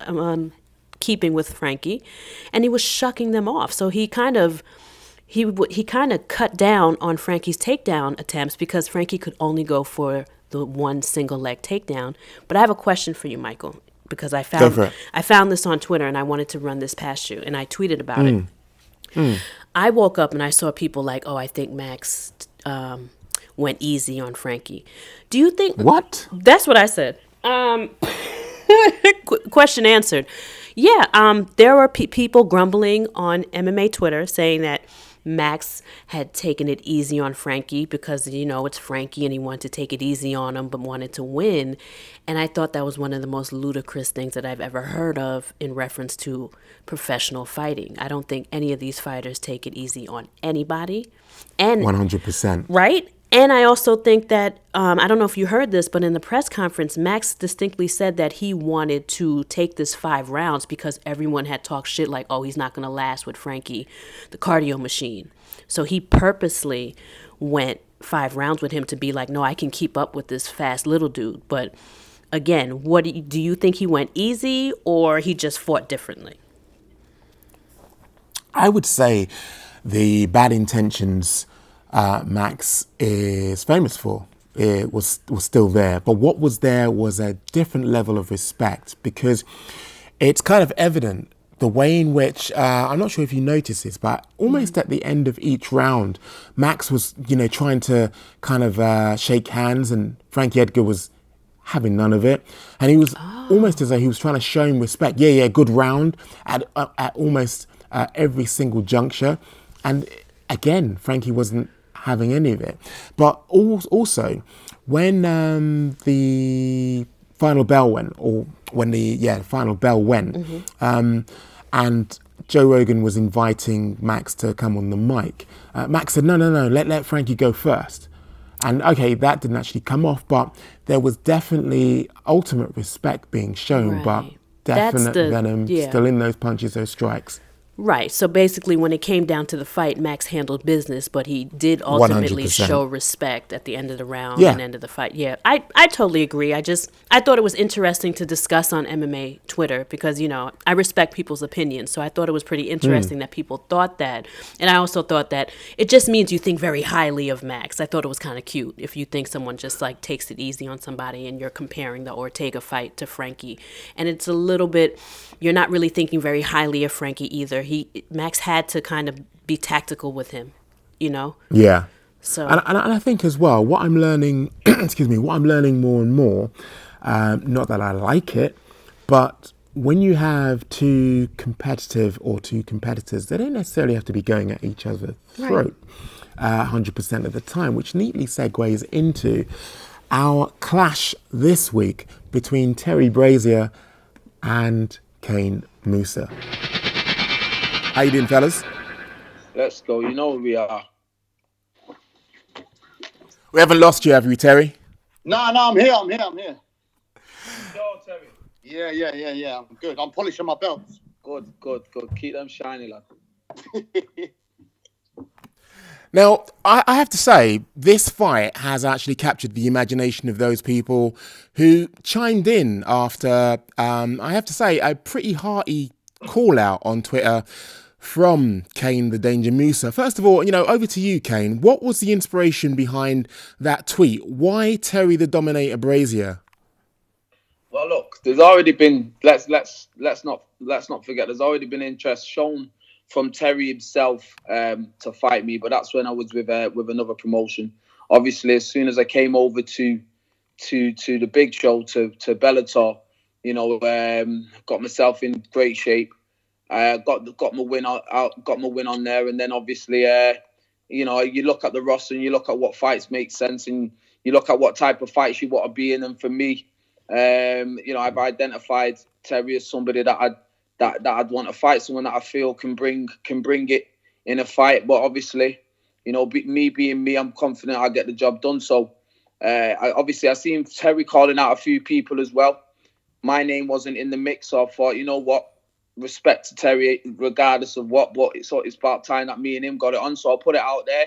keeping with Frankie, and he was shucking them off. So he kind of cut down on Frankie's takedown attempts because Frankie could only go for the one single leg takedown. But I have a question for you, Michael, because I found this on Twitter and I wanted to run this past you, and I tweeted about it. I woke up and I saw people like, I think Max went easy on Frankie. Do you think... What? That's what I said. Question answered. Yeah, there were people grumbling on MMA Twitter saying that Max had taken it easy on Frankie because, it's Frankie and he wanted to take it easy on him but wanted to win. And I thought that was one of the most ludicrous things that I've ever heard of in reference to professional fighting. I don't think any of these fighters take it easy on anybody. And 100%. Right? And I also think that, I don't know if you heard this, but in the press conference, Max distinctly said that he wanted to take this 5 rounds because everyone had talked shit like, he's not going to last with Frankie, the cardio machine. So he purposely went 5 rounds with him to be like, no, I can keep up with this fast little dude. But again, do you think he went easy or he just fought differently? I would say the bad intentions Max is famous for. It was still there. But what was there was a different level of respect, because it's kind of evident the way in which, I'm not sure if you noticed this, but almost at the end of each round, Max was, trying to kind of shake hands, and Frankie Edgar was having none of it. And he was almost as though he was trying to show him respect. Yeah, good round at almost every single juncture. And again, Frankie wasn't having any of it. But also, when the final bell went, or when the final bell went, and Joe Rogan was inviting Max to come on the mic, Max said, no, let Frankie go first. And okay, that didn't actually come off, but there was definitely ultimate respect being shown, but definite venom still in those punches, those strikes. Right. So basically, when it came down to the fight, Max handled business, but he did ultimately 100%. show respect at the end of the round and end of the fight. Yeah, I totally agree. I thought it was interesting to discuss on MMA Twitter because, I respect people's opinions. So I thought it was pretty interesting that people thought that. And I also thought that it just means you think very highly of Max. I thought it was kind of cute if you think someone just like takes it easy on somebody and you're comparing the Ortega fight to Frankie. And it's a little bit, you're not really thinking very highly of Frankie either. Max had to kind of be tactical with him, Yeah. So and I think as well, what I'm learning, what I'm learning more and more, not that I like it, but when you have two competitors, they don't necessarily have to be going at each other's throat 100% of the time, which neatly segues into our clash this week between Terry Brazier and Kane Musa. How you doing, fellas? Let's go. You know we are. We haven't lost you, have we, Terry? No, I'm here. Yo, Terry. Yeah. I'm good. I'm polishing my belts. Good. Keep them shiny, lad. Now, I have to say, this fight has actually captured the imagination of those people who chimed in after, I have to say, a pretty hearty call out on Twitter from Kane the Danger Musa. First of all, over to you, Kane. What was the inspiration behind that tweet? Why Terry the Dominator Brazier? Well, look, there's already been let's not forget. There's already been interest shown from Terry himself to fight me, but that's when I was with another promotion. Obviously, as soon as I came over to the big show to Bellator, got myself in great shape. Got my win on there, and then obviously, you look at the roster and you look at what fights make sense, and you look at what type of fights you want to be in. And for me, I've identified Terry as somebody that I'd want to fight, someone that I feel can bring it in a fight. But obviously, me being me, I'm confident I'll get the job done. So, I seen Terry calling out a few people as well. My name wasn't in the mix, so I thought, you know what? Respect to Terry, regardless of what, but it's about time that me and him got it on. So I'll put it out there,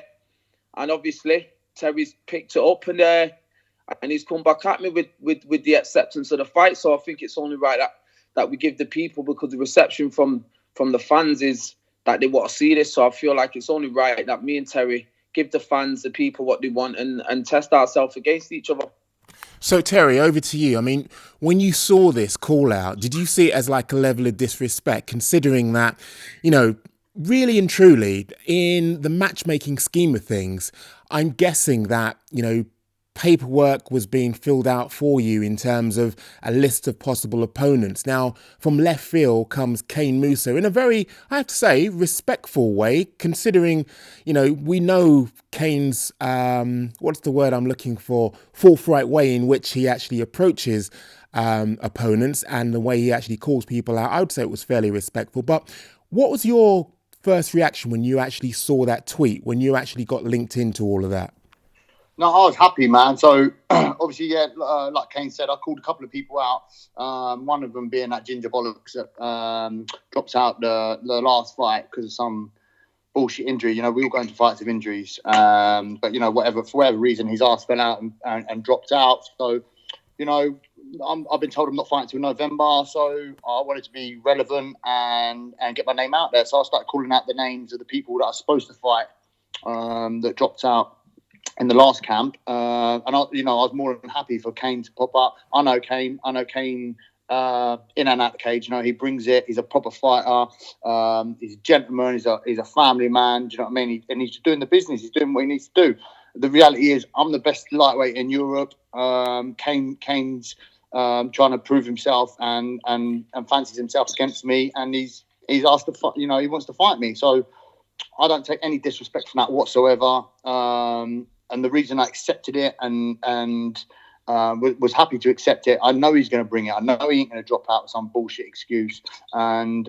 and obviously Terry's picked it up and he's come back at me with the acceptance of the fight. So I think it's only right that we give the people, because the reception from the fans is that they want to see this. So I feel like it's only right that me and Terry give the fans, the people, what they want and test ourselves against each other. So, Terry, over to you. I mean, when you saw this call out, did you see it as like a level of disrespect, considering that, really and truly, in the matchmaking scheme of things, I'm guessing that, paperwork was being filled out for you in terms of a list of possible opponents. Now, from left field comes Kane Musa in a very, I have to say, respectful way, considering, we know Kane's, what's the word I'm looking for, forthright way in which he actually approaches opponents and the way he actually calls people out. I would say it was fairly respectful. But what was your first reaction when you actually saw that tweet, when you actually got linked into all of that? No, I was happy, man. So, obviously, like Kane said, I called a couple of people out. One of them being that Ginger Bollocks that dropped out the last fight because of some bullshit injury. We all go into fights with injuries. But, for whatever reason, his ass fell out and dropped out. So, I've been told I'm not fighting till November. So, I wanted to be relevant and get my name out there. So, I started calling out the names of the people that are supposed to fight that dropped out in the last camp, and I was more than happy for Kane to pop up. I know Kane. In and out the cage, he brings it. He's a proper fighter. He's a gentleman. He's a family man. Do you know what I mean? And he's doing the business. He's doing what he needs to do. The reality is, I'm the best lightweight in Europe. Kane's trying to prove himself and fancies himself against me, and he's asked to fight. He wants to fight me. So I don't take any disrespect from that whatsoever. And the reason I accepted it and was happy to accept it, I know he's going to bring it. I know he ain't going to drop out with some bullshit excuse. And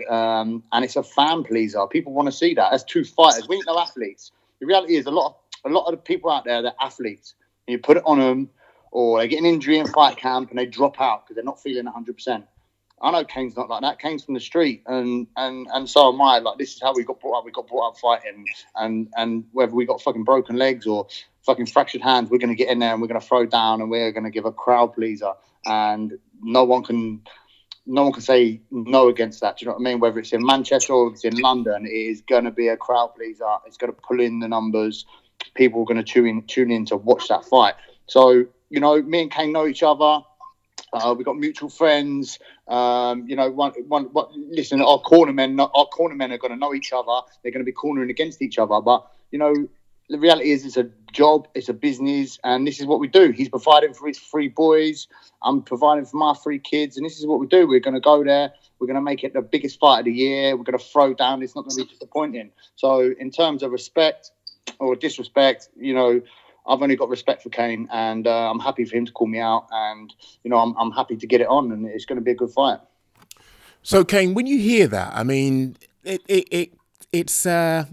it's a fan pleaser. People want to see that. As two fighters, we ain't no athletes. The reality is, a lot of the people out there, they're athletes. And you put it on them, or they get an injury in fight camp and they drop out because they're not feeling 100%. I know Kane's not like that. Kane's from the street, and so am I. Like, this is how we got brought up. We got brought up fighting, and whether we got fucking broken legs or fucking fractured hands, we're going to get in there and we're going to throw down and we're going to give a crowd pleaser, and no one can say no against that. Do you know what I mean? Whether it's in Manchester or it's in London, it is going to be a crowd pleaser. It's going to pull in the numbers. People are going to tune in to watch that fight. So me and Kane know each other. We've got mutual friends. Listen, our cornermen are going to know each other. They're going to be cornering against each other. But the reality is, it's a job, it's a business, and this is what we do. He's providing for his 3 boys. I'm providing for my 3 kids, and this is what we do. We're going to go there. We're going to make it the biggest fight of the year. We're going to throw down. It's not going to be disappointing. So, in terms of respect or disrespect, I've only got respect for Kane, and I'm happy for him to call me out, and I'm happy to get it on, and it's going to be a good fight. So, Kane, when you hear that, I mean, it's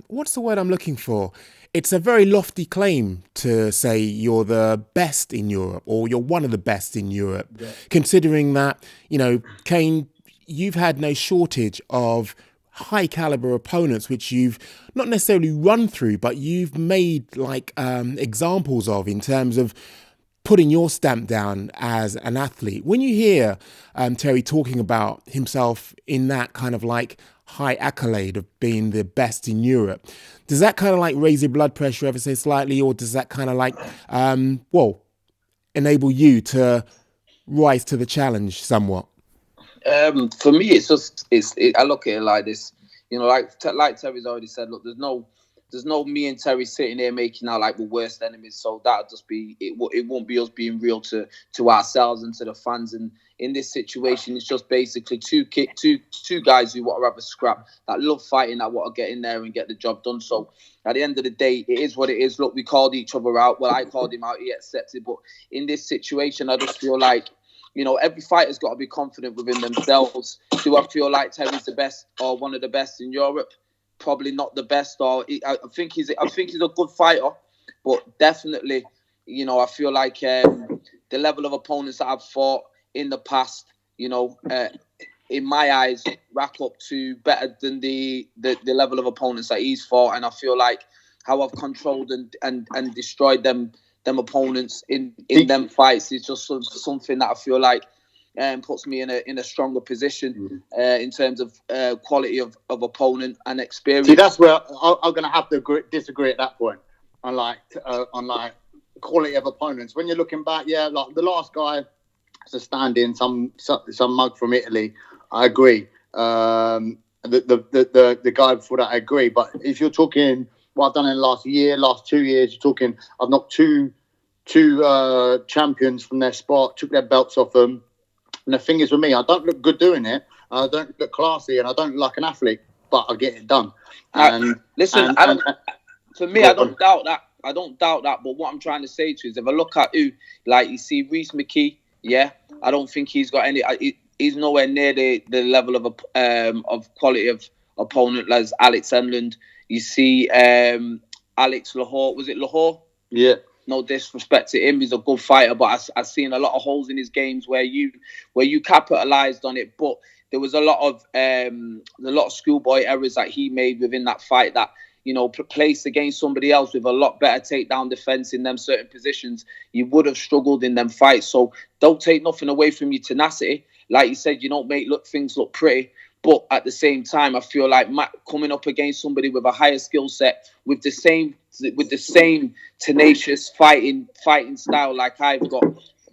what's the word I'm looking for? It's a very lofty claim to say you're the best in Europe, or you're one of the best in Europe, considering that Kane, you've had no shortage of high caliber opponents which you've not necessarily run through, but you've made examples of in terms of putting your stamp down as an athlete. When you hear Terry talking about himself in that kind of high accolade of being the best in Europe, does that kind of raise your blood pressure ever so slightly, or does that kind of enable you to rise to the challenge somewhat? For me, it's just I look at it like this, like Terry's already said. Look, there's no me and Terry sitting there making out like we're worst enemies. So that'll just be it. It won't be us being real to ourselves and to the fans. And in this situation, it's just basically two guys who want to have a scrap, that love fighting, that want to get in there and get the job done. So at the end of the day, it is what it is. Look, we called each other out. Well, I called him out. He accepted. But in this situation, I just feel like, every fighter's got to be confident within themselves. Do I feel like Terry's the best or one of the best in Europe? Probably not the best. I think he's a good fighter, but definitely, I feel like the level of opponents that I've fought in the past, in my eyes, rack up to better than the level of opponents that he's fought, and I feel like how I've controlled and destroyed them opponents in them fights is just something that I feel like puts me in a stronger position in terms of quality of opponent and experience. See, that's where I'm going to have to disagree at that point on quality of opponents. When you're looking back, like the last guy, as a stand-in, some mug from Italy, I agree. The guy before that, I agree. But if you're talking what I've done in the last 2 years, you're talking I've knocked two champions from their spot, took their belts off them. And the thing is with me, I don't look good doing it. I don't look classy, and I don't look like an athlete, but I get it done. And listen, I don't doubt that. I don't doubt that. But what I'm trying to say to you is, if I look at you you see Reece McKee, I don't think he's got any. He's nowhere near the level of quality of opponent as Alex Enland. You see Alex Lahore. Was it Lahore? Yeah. No disrespect to him, he's a good fighter, but I've seen a lot of holes in his games where you capitalised on it. But there was a lot of schoolboy errors that he made within that fight that placed against somebody else with a lot better takedown defense in them certain positions, you would have struggled in them fights. So don't take nothing away from your tenacity. Like you said, you don't make things look pretty. But at the same time, I feel like coming up against somebody with a higher skill set, with the same with the same tenacious fighting style like I've got,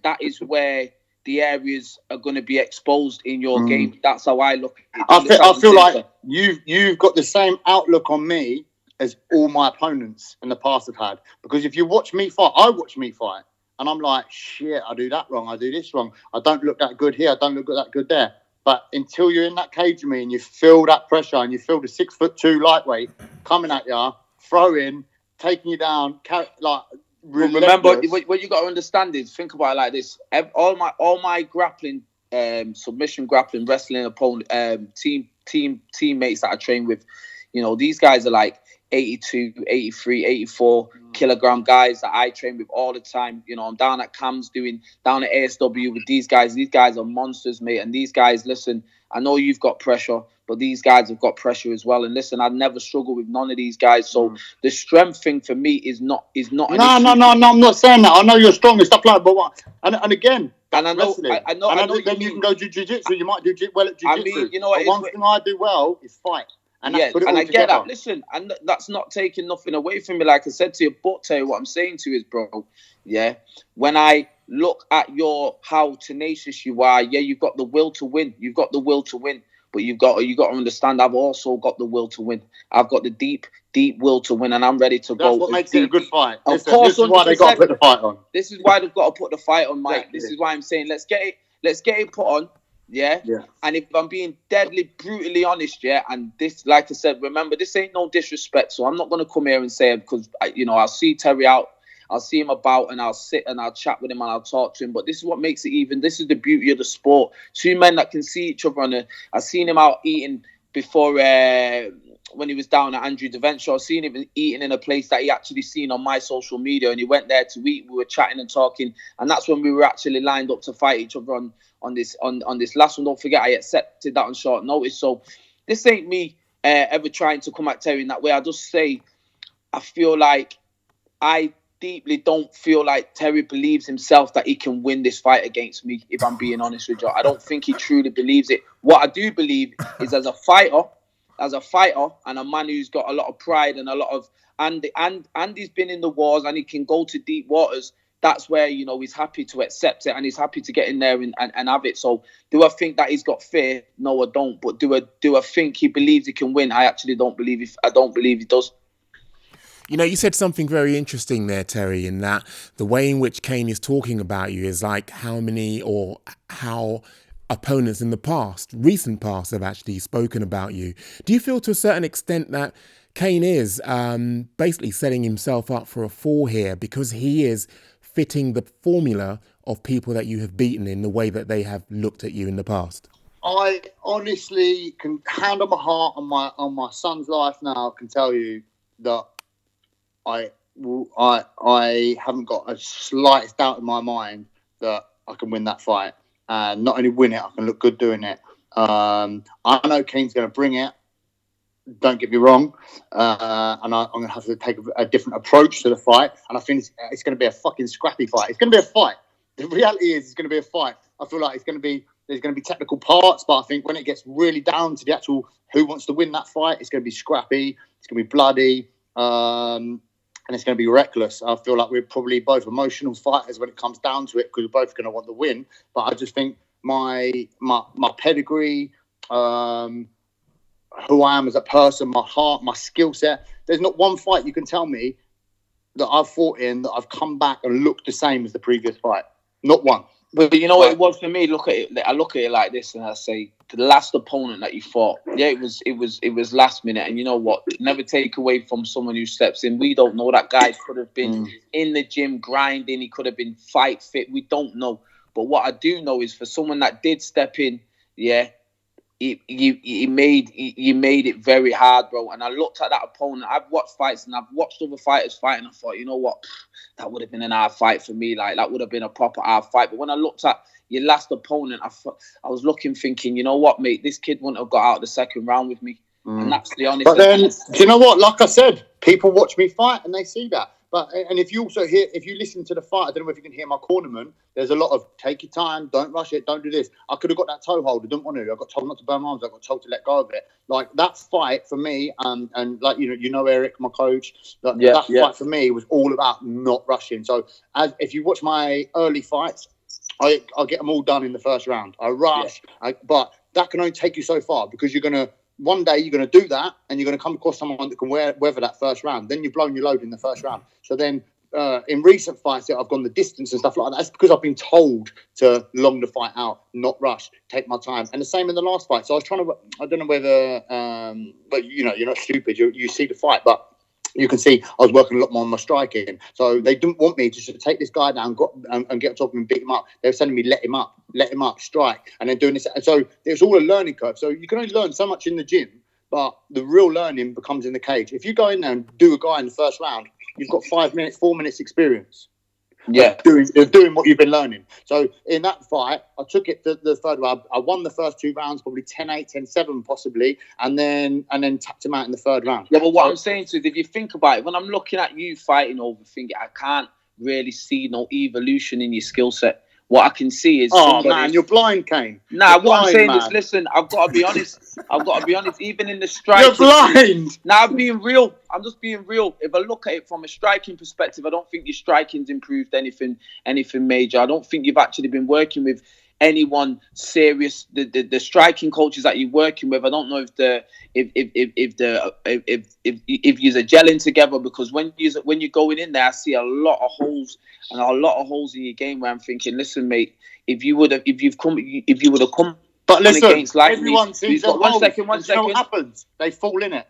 that is where the areas are going to be exposed in your game. That's how I look at it. I feel like you've got the same outlook on me as all my opponents in the past have had. Because if you watch me fight, I watch me fight, and I'm like, shit, I do that wrong, I do this wrong, I don't look that good here, I don't look that good there. But until you're in that cage with me and you feel that pressure and you feel the 6'2" lightweight coming at you, throwing, taking you down, like. Remember, what you got to understand is, think about it like this: all my grappling, submission grappling, wrestling opponent, teammates that I train with, these guys are like 82, 83, 84 kilogram guys that I train with all the time. I'm down at CAMS down at ASW with these guys. These guys are monsters, mate. And these guys, listen, I know you've got pressure, but these guys have got pressure as well. And listen, I've never struggled with none of these guys. So the strength thing for me is not. No, I'm not saying that. I know you're strong and stuff like that, but what? And again, and I know, I know. Then you can go do jiu-jitsu. You might do well at jiu-jitsu. I mean, what? One thing I do well is fight. And I get that. Listen, and that's not taking nothing away from me. Like I said to you, but tell you what I'm saying to you is, bro, yeah, when I look at how tenacious you are, yeah, you've got the will to win. You've got the will to win. But you got to understand, I've also got the will to win. I've got the deep will to win, and I'm ready to go. That's what makes it a good fight. Of course, this is why they got to put the fight on. This is why they've got to put the fight on, Mike. This is why I'm saying, let's get it put on. Yeah. And if I'm being deadly, brutally honest, yeah, and this, like I said, remember, this ain't no disrespect. So I'm not going to come here and say it because, I'll see Terry out. I'll see him about and I'll sit and I'll chat with him and I'll talk to him. But this is what makes it this is the beauty of the sport. Two men that can see each other. I've seen him out eating before when he was down at Andrew DeVent show. I've seen him eating in a place that he actually seen on my social media, and he went there to eat. We were chatting and talking, and that's when we were actually lined up to fight each other on this last one. Don't forget, I accepted that on short notice. So this ain't me ever trying to come at Terry in that way. I just say I feel like I deeply don't feel like Terry believes himself that he can win this fight against me, if I'm being honest with you. I don't think he truly believes it. What I do believe is as a fighter and a man who's got a lot of pride and a lot of and he's been in the wars and he can go to deep waters, that's where he's happy to accept it and he's happy to get in there and have it. So do I think that he's got fear? No, I don't. But do I think he believes he can win? I actually don't believe he does. You said something very interesting there, Terry, in that the way in which Kane is talking about you is like how opponents in the recent past have actually spoken about you. Do you feel to a certain extent that Kane is basically setting himself up for a fall here because he is fitting the formula of people that you have beaten in the way that they have looked at you in the past? I honestly can hand on my heart on my son's life now, can tell you that I haven't got a slightest doubt in my mind that I can win that fight. And not only win it, I can look good doing it. I know Kane's going to bring it. Don't get me wrong. And I'm going to have to take a different approach to the fight. And I think it's going to be a fucking scrappy fight. It's going to be a fight. The reality is it's going to be a fight. I feel like there's going to be technical parts, but I think when it gets really down to the actual who wants to win that fight, it's going to be scrappy. It's going to be bloody. And it's going to be reckless. I feel like we're probably both emotional fighters when it comes down to it because we're both going to want the win. But I just think my pedigree, who I am as a person, my heart, my skill set, there's not one fight you can tell me that I've fought in that I've come back and looked the same as the previous fight. Not one. But you know what it was for me? I look at it like this, and I say, the last opponent that you fought, yeah, it was last minute, and you know what? Never take away from someone who steps in. We don't know. That guy could have been in the gym grinding. He could have been fight fit. We don't know. But what I do know is for someone that did step in, yeah, you made it very hard, bro. And I looked at that opponent. I've watched fights and I've watched other fighters fight, and I thought, you know what? That would have been an hard fight for me. Like, that would have been a proper hard fight. But when I looked at your last opponent, I was looking, thinking, you know what, mate? This kid wouldn't have got out of the second round with me. And that's the honest. But then, do you know what? Like I said, people watch me fight and they see that. and if you also if you listen to the fight, I don't know if you can hear my cornerman. There's a lot of take your time, don't rush it, don't do this. I could have got that toe hold, I didn't want to. I got told not to burn my arms. I got told to let go of it. Like that fight for me, and like you know Eric, my coach. That fight for me was all about not rushing. So if you watch my early fights, I get them all done in the first round. I rush, but that can only take you so far because one day you're going to do that and you're going to come across someone that can weather that first round. Then you've blown your load in the first round. So then in recent fights, I've gone the distance and stuff like that. That's because I've been told to long the fight out, not rush, take my time. And the same in the last fight. So I was trying to, I don't know whether, but you know, you're not stupid. You see the fight, but you can see I was working a lot more on my striking. So they didn't want me to just take this guy down and get on top of him and beat him up. They were telling me, let him up, strike, and then doing this. And so it's all a learning curve. So you can only learn so much in the gym, but the real learning becomes in the cage. If you go in there and do a guy in the first round, you've got 4 minutes experience. Yeah, doing what you've been learning. So in that fight, I took it to the third round. I won the first 2 rounds, probably 10-8, 10-7 possibly, and then tapped him out in the third round. Yeah, but what I'm saying to you, if you think about it, when I'm looking at you fighting over thinking, I can't really see no evolution in your skill set. What I can see is man, you're blind, Kane. Nah, you're what I'm saying man. is, listen, I've got to be honest. Even in the striking. You're blind. Now, I'm being real. I'm just being real. If I look at it from a striking perspective, I don't think your striking's improved anything major. I don't think you've actually been working with anyone serious. The striking coaches that you're working with, I don't know if you're gelling together, because when you're going in there, I see a lot of holes in your game where I'm thinking, listen, mate, if you would have come. But listen, against everyone sees them one holes. second. You know what happens? They fall in it.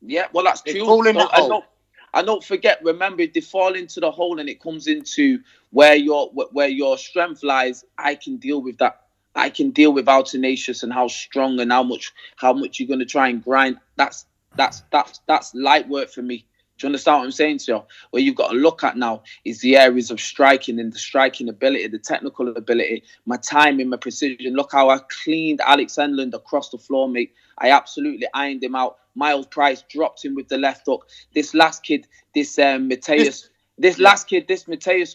Yeah, well, that's they true. Fall in that hole. I don't forget. Remember, if they fall into the hole and it comes into where your strength lies, I can deal with that. I can deal with how tenacious and how strong and how much you're going to try and grind. That's light work for me. Do you understand what I'm saying to you? What you've got to look at now is the areas of striking and the striking ability, the technical ability, my timing, my precision. Look how I cleaned Alex Enland across the floor, mate. I absolutely ironed him out. Miles Price dropped him with the left hook. This last kid, Mateus,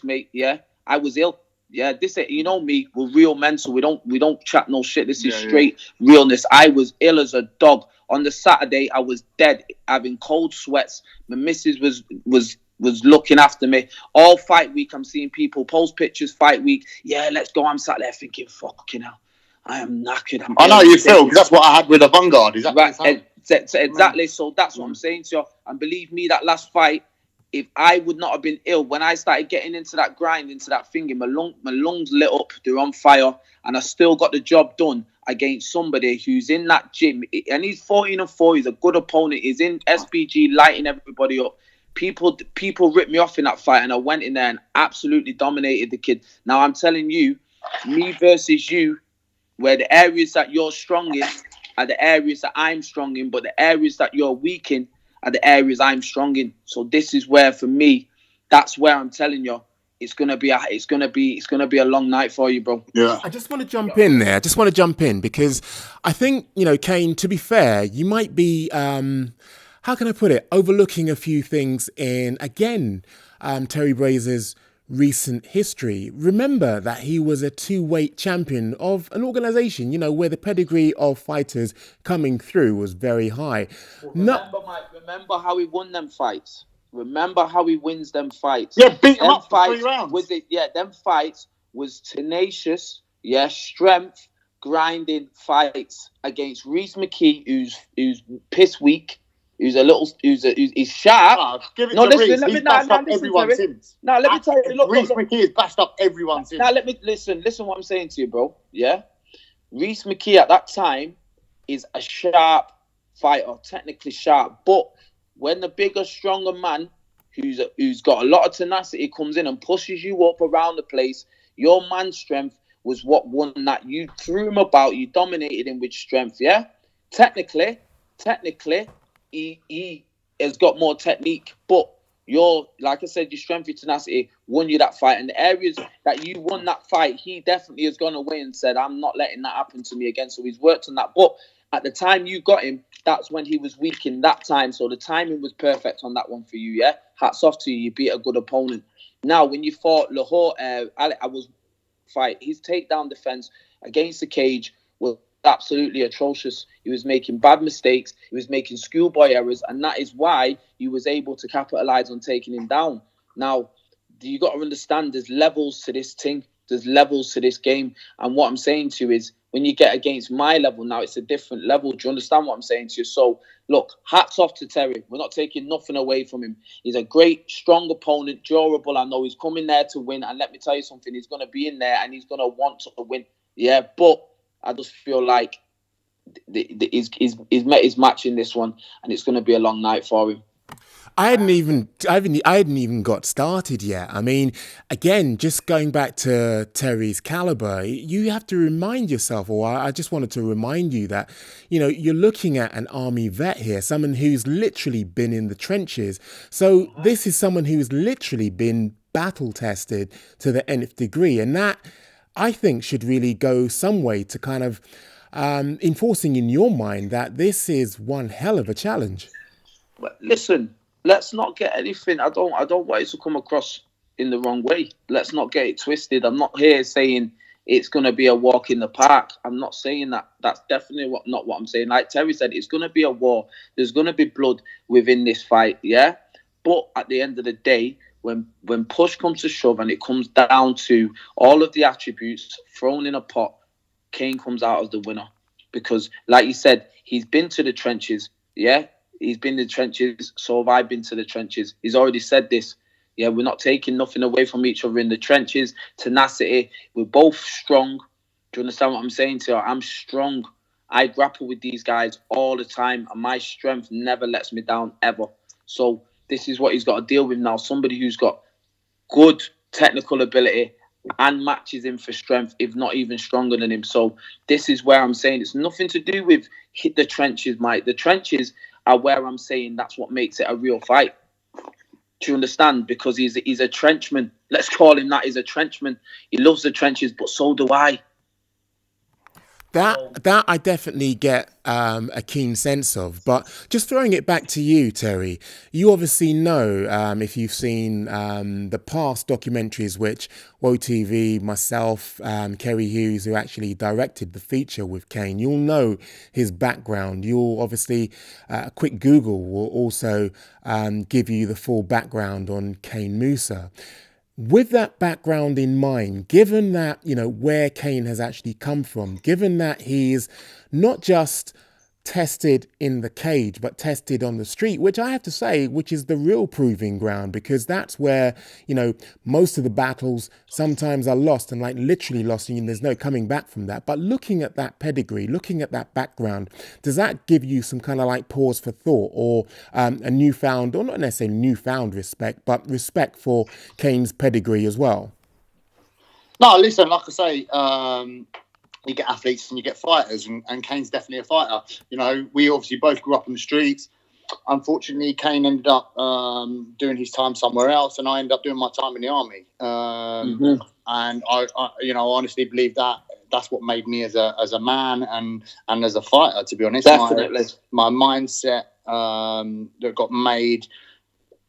mate, yeah, I was ill. Yeah, you know me, we're real mental. We don't chat no shit. This is straight realness. I was ill as a dog. On the Saturday, I was dead, having cold sweats. My missus was looking after me. All fight week, I'm seeing people post pictures, fight week. Yeah, let's go. I'm sat there thinking, fucking hell, I am knackered. I know you feel, because that's what I had with a Vanguard. Is that right? Exactly. So that's what I'm saying to you. And believe me, that last fight, if I would not have been ill, when I started getting into that grind, into that thingy, my lungs lit up, they're on fire, and I still got the job done against somebody who's in that gym, and he's 14-4. He's a good opponent. He's in SBG, lighting everybody up. People ripped me off in that fight, and I went in there and absolutely dominated the kid. Now I'm telling you, me versus you, where the areas that you're strong in are the areas that I'm strong in, but the areas that you're weak in are the areas I'm strong in. So this is where, for me, that's where I'm telling you, it's gonna be a long night for you, bro. Yeah. I just want to jump in there. Because I think, Kane, to be fair, you might be, how can I put it, overlooking a few things in, again, Terry Brazier's recent history. Remember that he was a 2-weight champion of an organization, where the pedigree of fighters coming through was very high. Remember how he won them fights. Remember how he wins them fights. Yeah, beat him up for 3 rounds. Them fights was tenacious, strength, grinding fights against Reece McKee, who's piss weak. He's sharp. Give it to Reece. He's bashed up everyone since. Now, let me tell you. Look, Reece McKee has bashed up everyone since. Now, let me listen what I'm saying to you, bro. Yeah? Reece McKee at that time is a sharp fighter, technically sharp. But when the bigger, stronger man who's got a lot of tenacity comes in and pushes you up around the place, your man's strength was what won that. You threw him about, you dominated him with strength, yeah? Technically, he has got more technique, but like I said, your strength, your tenacity won you that fight. And the areas that you won that fight, he definitely has gone away and said, I'm not letting that happen to me again. So he's worked on that. But At the time you got him, that's when he was weak in that time. So the timing was perfect on that one for you, yeah? Hats off to you. You beat a good opponent. Now, when you fought Lahore, I was fight. His takedown defense against the cage was absolutely atrocious. He was making bad mistakes. He was making schoolboy errors. And that is why he was able to capitalize on taking him down. Now, you got to understand there's levels to this thing. There's levels to this game. And what I'm saying to you is, when you get against my level now, it's a different level. Do you understand what I'm saying to you? So, look, hats off to Terry. We're not taking nothing away from him. He's a great, strong opponent, durable. I know he's coming there to win. And let me tell you something, he's going to be in there and he's going to want to win. Yeah, but I just feel like he's met his match in this one and it's going to be a long night for him. I hadn't even got started yet. I mean, again, just going back to Terry's caliber, you have to remind yourself, or I just wanted to remind you that, you're looking at an army vet here, someone who's literally been in the trenches. So this is someone who's literally been battle tested to the nth degree. And that, I think, should really go some way to kind of enforcing in your mind that this is one hell of a challenge. But listen, let's not get anything. I don't want it to come across in the wrong way. Let's not get it twisted. I'm not here saying it's going to be a walk in the park. I'm not saying that. That's definitely not what I'm saying. Like Terry said, it's going to be a war. There's going to be blood within this fight, yeah? But at the end of the day, when push comes to shove and it comes down to all of the attributes thrown in a pot, Kane comes out as the winner. Because, like you said, he's been to the trenches, yeah? He's been in the trenches, so have I been to the trenches. He's already said this. Yeah, we're not taking nothing away from each other in the trenches. Tenacity. We're both strong. Do you understand what I'm saying to you? I'm strong. I grapple with these guys all the time, and my strength never lets me down, ever. So this is what he's got to deal with now. Somebody who's got good technical ability and matches him for strength, if not even stronger than him. So this is where I'm saying it's nothing to do with hit the trenches, Mike. The trenches are where I'm saying that's what makes it a real fight. Do you understand? Because he's a trenchman. Let's call him that. He's a trenchman. He loves the trenches, but so do I. That I definitely get a keen sense of. But just throwing it back to you, Terry, you obviously know, if you've seen the past documentaries which WHOACAST, myself, Kerry Hughes, who actually directed the feature with Kane, you'll know his background. You'll obviously, a quick Google will also give you the full background on Kane Musa. With that background in mind, given that, where Kane has actually come from, given that he's not just tested in the cage, but tested on the street, which I have to say, which is the real proving ground, because that's where, most of the battles sometimes are lost and literally lost, and there's no coming back from that. But looking at that pedigree, looking at that background, does that give you some kind of pause for thought, or a newfound, or not necessarily newfound respect, but respect for Kane's pedigree as well? No, listen, like I say, you get athletes and you get fighters, and Kane's definitely a fighter. We obviously both grew up in the streets. Unfortunately, Kane ended up doing his time somewhere else, and I ended up doing my time in the army. And I honestly believe that that's what made me as a man and as a fighter. To be honest, definitely. My mindset that got made.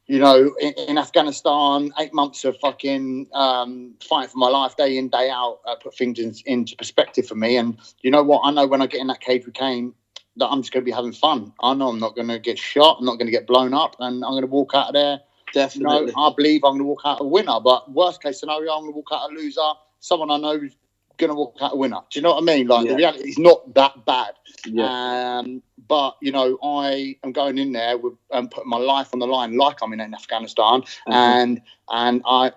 In Afghanistan, 8 months of fucking fighting for my life, day in, day out, put things into perspective for me. And you know what? I know when I get in that cage with Kane, that I'm just going to be having fun. I know I'm not going to get shot. I'm not going to get blown up. And I'm going to walk out of there. Definitely. I believe I'm going to walk out a winner. But worst case scenario, I'm going to walk out a loser. Someone I know is going to walk out a winner. Do you know what I mean? The reality is not that bad. Yeah. But I am going in there with putting my life on the line, like I'm in Afghanistan, and I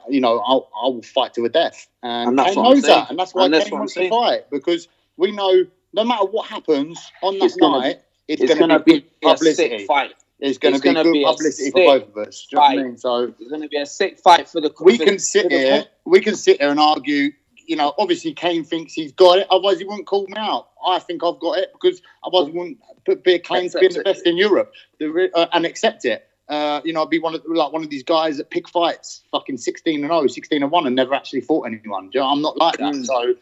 will fight to the death. And Kane knows that, and that's why Kane wants to fight, because we know no matter what happens on that night, it's going to be publicity. A sick fight. It's going to be good publicity for both of us. Do you know what I mean? So it's going to be a sick fight for the. We can sit here and argue. Obviously Kane thinks he's got it, otherwise he wouldn't call me out. I think I've got it, because otherwise he wouldn't be a claim to being the best in Europe and accept it. I'd be one of these guys that pick fights, fucking 16-0, 16-1, and never actually fought anyone. I'm not like that. So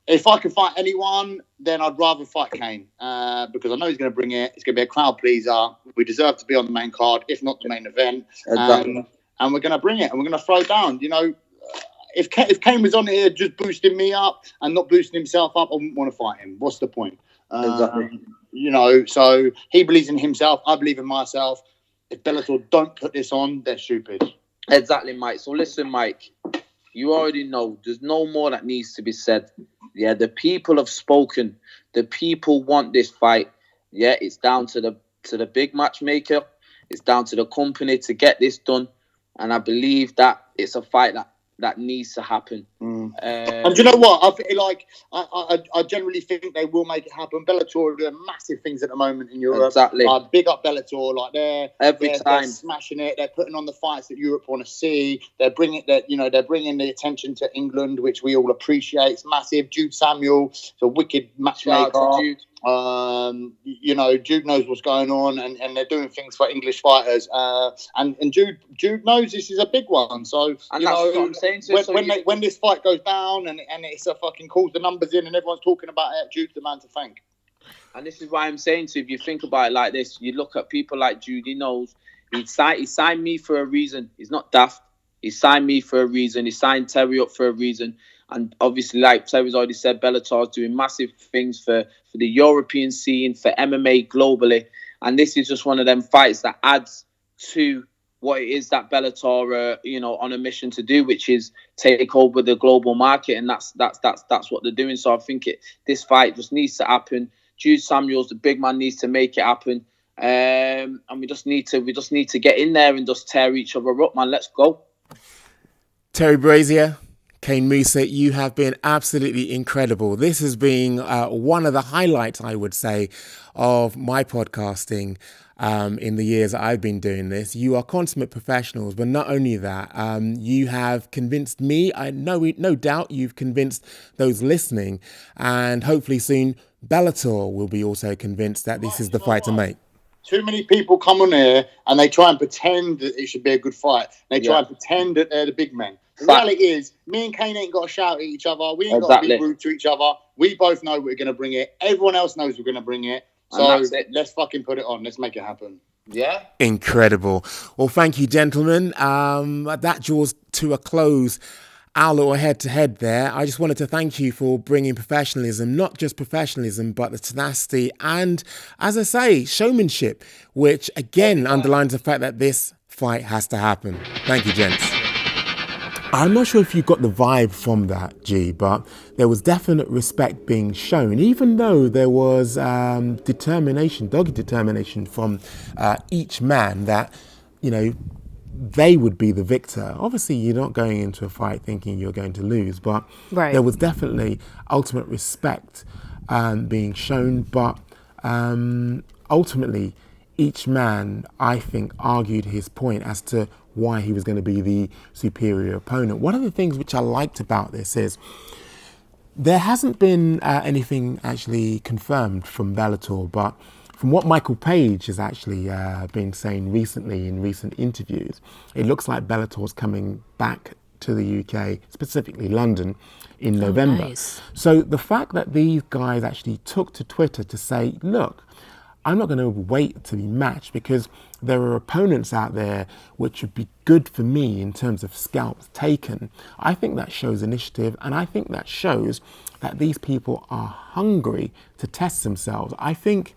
if I could fight anyone, then I'd rather fight Kane because I know he's going to bring it. It's going to be a crowd pleaser. We deserve to be on the main card, if not the main event. Exactly. And we're going to bring it, and we're going to throw down. You know, if Kane was on here just boosting me up and not boosting himself up, I wouldn't want to fight him. What's the point? Exactly. You know, so he believes in himself. I believe in myself. If Bellator don't put this on, they're stupid. Exactly, Mike. So listen, Mike, you already know there's no more that needs to be said. Yeah, the people have spoken. The people want this fight. Yeah, it's down to the big matchmaker. It's down to the company to get this done. And I believe that it's a fight that needs to happen. And do you know what? I generally think they will make it happen. Bellator are doing massive things at the moment in Europe. Exactly. Big up Bellator. Like they're smashing it. They're putting on the fights that Europe want to see. They're bringing the attention to England, which we all appreciate. It's massive. Jude Samuel, it's a wicked matchmaker. You know, Jude knows what's going on, and they're doing things for English fighters. And Jude knows this is a big one. So and that's what I'm saying. When this fight goes down and it's a fucking calls the numbers in and everyone's talking about it, Jude's the man to thank. And this is why I'm saying to you, if you think about it like this, you look at people like Jude, he knows he signed me for a reason. He's not daft. He signed me for a reason. He signed Terry up for a reason. And obviously, like Terry's already said, Bellator's doing massive things for the European scene, for MMA globally. And this is just one of them fights that adds to what it is that Bellator are, on a mission to do, which is take over the global market. And that's what they're doing. So I think this fight just needs to happen. Jude Samuels, the big man, needs to make it happen. And we just need to get in there and just tear each other up, man. Let's go. Terry Brazier, Kane Musa, you have been absolutely incredible. This has been one of the highlights, I would say, of my podcasting in the years that I've been doing this. You are consummate professionals, but not only that, you have convinced me. I know, no doubt you've convinced those listening, and hopefully soon Bellator will be also convinced that this is the fight to make. Too many people come on here and they try and pretend that it should be a good fight. They try and pretend that they're the big men. The reality is, me and Kane ain't got to shout at each other. We ain't got to be rude to each other. We both know we're going to bring it. Everyone else knows we're going to bring it. So let's fucking put it on. Let's make it happen. Yeah. Incredible. Well, thank you, gentlemen. That draws to a close our little head-to-head there. I just wanted to thank you for bringing professionalism, not just professionalism, but the tenacity and, as I say, showmanship, which again underlines the fact that this fight has to happen. Thank you, gents. I'm not sure if you got the vibe from that, G, but there was definite respect being shown, even though there was dogged determination from each man that, they would be the victor. Obviously, you're not going into a fight thinking you're going to lose, but there was definitely ultimate respect being shown. But ultimately, each man, I think, argued his point as to why he was going to be the superior opponent. One of the things which I liked about this is there hasn't been anything actually confirmed from Bellator, but from what Michael Page has actually been saying recently in recent interviews, it looks like Bellator's coming back to the UK, specifically London, in November. Nice. So the fact that these guys actually took to Twitter to say, look, I'm not going to wait to be matched because there are opponents out there which would be good for me in terms of scalps taken. I think that shows initiative, and I think that shows that these people are hungry to test themselves. I think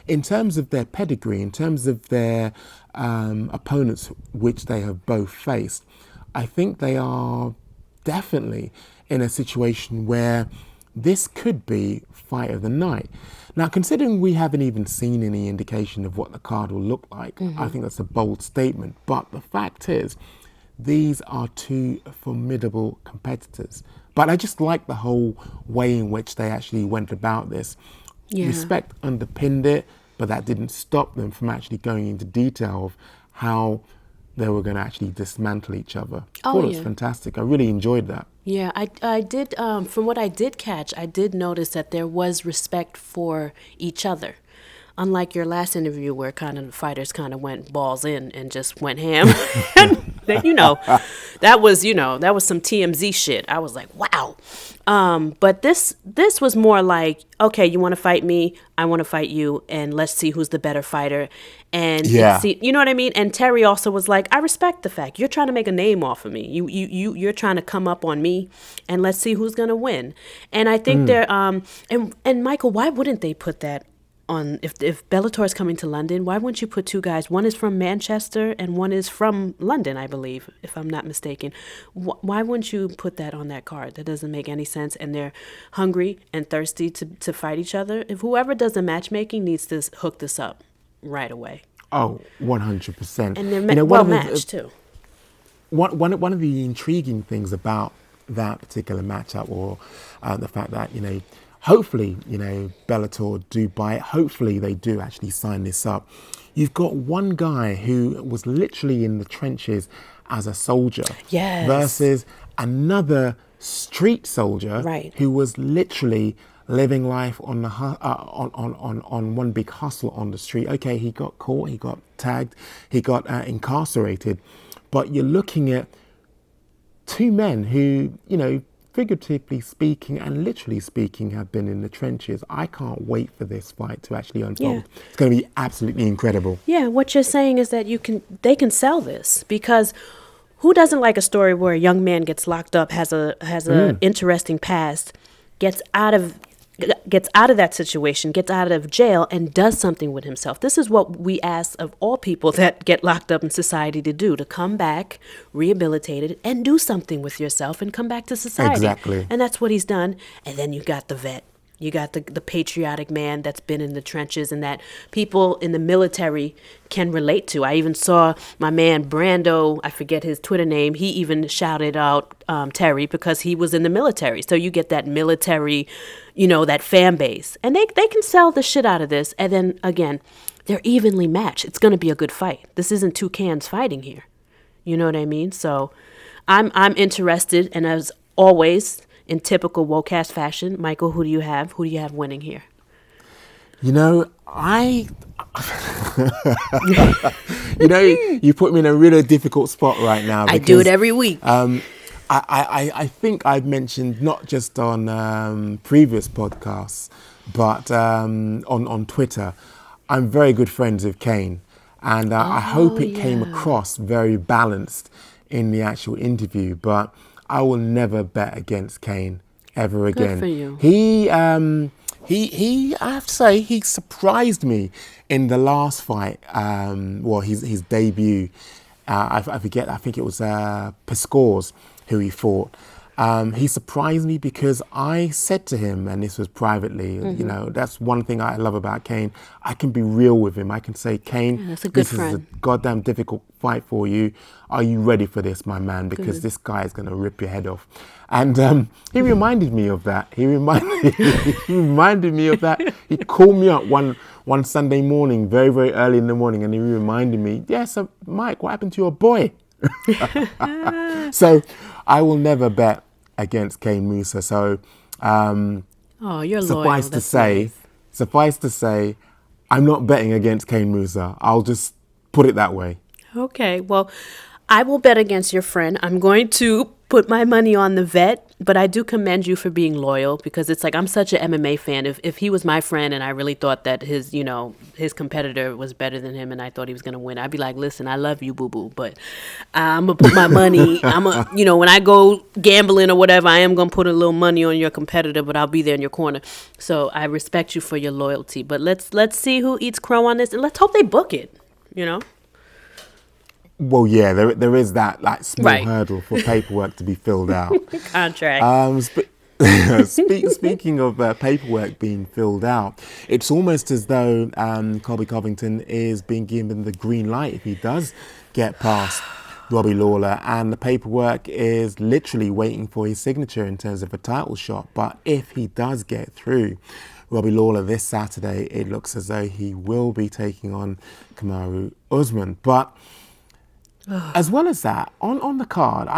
in terms of their pedigree, in terms of their opponents which they have both faced, I think they are definitely in a situation where this could be fight of the night. Now, considering we haven't even seen any indication of what the card will look like, I think that's a bold statement. But the fact is, these are two formidable competitors. But I just like the whole way in which they actually went about this. Yeah. Respect underpinned it, but that didn't stop them from actually going into detail of how they were going to actually dismantle each other. I thought it was fantastic. I really enjoyed that. Yeah, I did, from what I did catch, I did notice that there was respect for each other. Unlike your last interview where kind of the fighters kind of went balls in and just went ham. that was some TMZ shit. I was like, wow. But this was more like, okay, you want to fight me, I want to fight you, and let's see who's the better fighter. And you know what I mean? And Terry also was like, I respect the fact you're trying to make a name off of me. You're trying to come up on me, and let's see who's gonna win. And I think they're and Michael, why wouldn't they put that on? If Bellator is coming to London, why wouldn't you put two guys? One is from Manchester and one is from London, I believe, if I'm not mistaken. Why wouldn't you put that on that card? That doesn't make any sense. And they're hungry and thirsty to fight each other. If whoever does the matchmaking needs to hook this up right away. Oh, 100%. And they're well matched too. One of the intriguing things about that particular matchup, or the fact that, hopefully, Bellator do buy it. Hopefully they do actually sign this up. You've got one guy who was literally in the trenches as a soldier, versus another street soldier, who was literally living life on the on one big hustle on the street. Okay, he got caught, he got tagged, he got incarcerated, but you're looking at two men who, figuratively speaking and literally speaking, have been in the trenches. I can't wait for this fight to actually unfold. Yeah. It's going to be absolutely incredible. Yeah, what you're saying is that they can sell this, because who doesn't like a story where a young man gets locked up, has a interesting past, gets out of that situation, gets out of jail, and does something with himself. This is what we ask of all people that get locked up in society to do, to come back rehabilitated and do something with yourself and come back to society. Exactly. And that's what he's done. And then you got the vet. You got the patriotic man that's been in the trenches and that people in the military can relate to. I even saw my man Brando, I forget his Twitter name, he even shouted out Terry because he was in the military. So you get that military, that fan base. And they can sell the shit out of this. And then, again, they're evenly matched. It's going to be a good fight. This isn't two cans fighting here. You know what I mean? So I'm interested, and as always, in typical WHOACAST fashion, Michael, who do you have? Who do you have winning here? You put me in a really difficult spot right now. I do it every week. I think I've mentioned, not just on previous podcasts, but on Twitter, I'm very good friends with Kane. And I hope it came across very balanced in the actual interview. But I will never bet against Kane ever again. Good for you. He, I have to say, he surprised me in the last fight. His debut. I forget. I think it was Piscores who he fought. He surprised me because I said to him, and this was privately, that's one thing I love about Kane. I can be real with him. I can say, Kane, that's a good this friend. is a goddamn difficult fight for you. Are you ready for this, my man? Because this guy is going to rip your head off. And he reminded me of that. He reminded me of that. He called me up one Sunday morning, very, very early in the morning, and he reminded me, so Mike, what happened to your boy? So I will never bet against Kane Musa. So you're loyal. Suffice to say, I'm not betting against Kane Musa. I'll just put it that way. Okay, well, I will bet against your friend. I'm going to put my money on the vet, but I do commend you for being loyal, because it's like, I'm such an MMA fan. If he was my friend and I really thought that his competitor was better than him and I thought he was going to win, I'd be like, listen, I love you, boo-boo, but I'm going to put my money, when I go gambling or whatever, I am going to put a little money on your competitor, but I'll be there in your corner. So I respect you for your loyalty, but let's see who eats crow on this, and let's hope they book it, Well, yeah, there is that small hurdle for paperwork to be filled out. Contract. Speaking of paperwork being filled out, it's almost as though Colby Covington is being given the green light if he does get past Robbie Lawler, and the paperwork is literally waiting for his signature in terms of a title shot. But if he does get through Robbie Lawler this Saturday, it looks as though he will be taking on Kamaru Usman. But as well as that, on the card,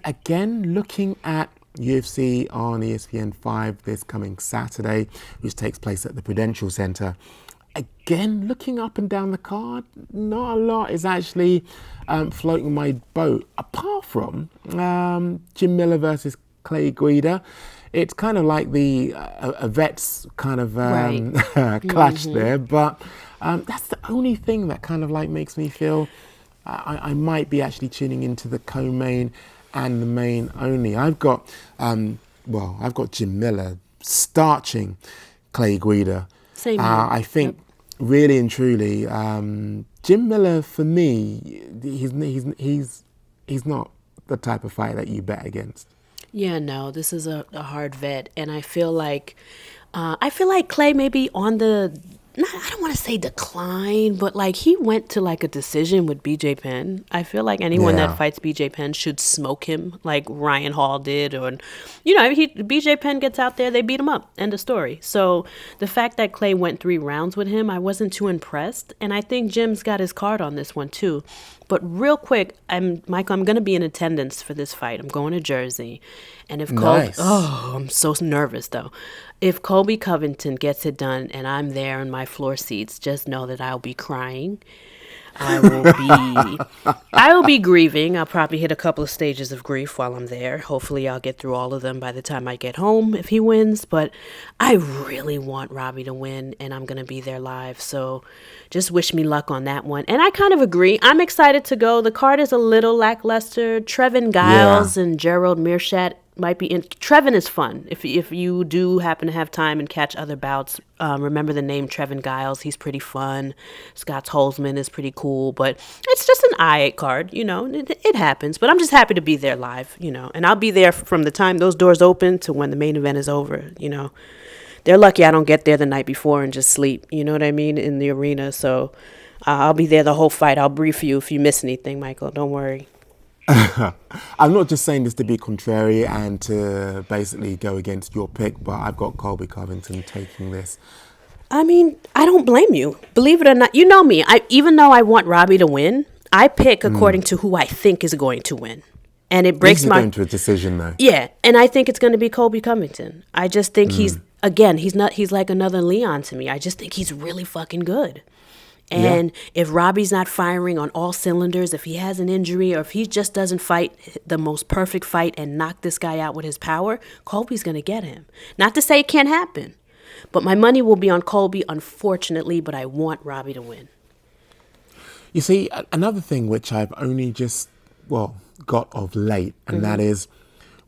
again, looking at UFC on ESPN 5 this coming Saturday, which takes place at the Prudential Center, again, looking up and down the card, not a lot is actually floating my boat. Apart from Jim Miller versus Clay Guida, it's kind of like the a vet's kind of clash there. But that's the only thing that kind of like makes me feel I might be actually tuning into the co-main and the main only. I've got Jim Miller starching Clay Guida. Same here. I think really and truly, Jim Miller for me, he's not the type of fight that you bet against. Yeah, no, this is a hard vet, and I feel like Clay may be on the, I don't want to say decline, but like he went to like a decision with BJ Penn. I feel like anyone that fights BJ Penn should smoke him like Ryan Hall did, or BJ Penn gets out there, they beat him up. End of story. So the fact that Clay went 3 rounds with him, I wasn't too impressed, and I think Jim's got his card on this one too. But real quick, Michael, I'm going to be in attendance for this fight. I'm going to Jersey. And if I'm so nervous though. If Colby Covington gets it done and I'm there in my floor seats, just know that I'll be crying. I will be grieving. I'll probably hit a couple of stages of grief while I'm there. Hopefully I'll get through all of them by the time I get home if he wins. But I really want Robbie to win, and I'm going to be there live. So just wish me luck on that one. And I kind of agree. I'm excited to go. The card is a little lackluster. Trevin Giles and Gerald Meerschaert might be in. Trevin is fun. If you do happen to have time and catch other bouts, remember the name Trevin Giles. He's pretty fun. Scott Holzman is pretty cool, but it's just an I-8 card, it happens. But I'm just happy to be there live, and I'll be there from the time those doors open to when the main event is over. They're lucky I don't get there the night before and just sleep, you know what I mean, in the arena. So I'll be there the whole fight. I'll brief you if you miss anything, Michael. Don't worry. I'm not just saying this to be contrary and to basically go against your pick, but I've got Colby Covington taking this. I mean, I don't blame you. Believe it or not, you know me. Even though I want Robbie to win, I pick according to who I think is going to win. And it breaks my... going to a decision, though. Yeah, and I think it's going to be Colby Covington. I just think he's like another Leon to me. I just think he's really fucking good. And if Robbie's not firing on all cylinders, if he has an injury, or if he just doesn't fight the most perfect fight and knock this guy out with his power, Colby's going to get him. Not to say it can't happen, but my money will be on Colby, unfortunately, but I want Robbie to win. You see, another thing which I've only just, got of late, and that is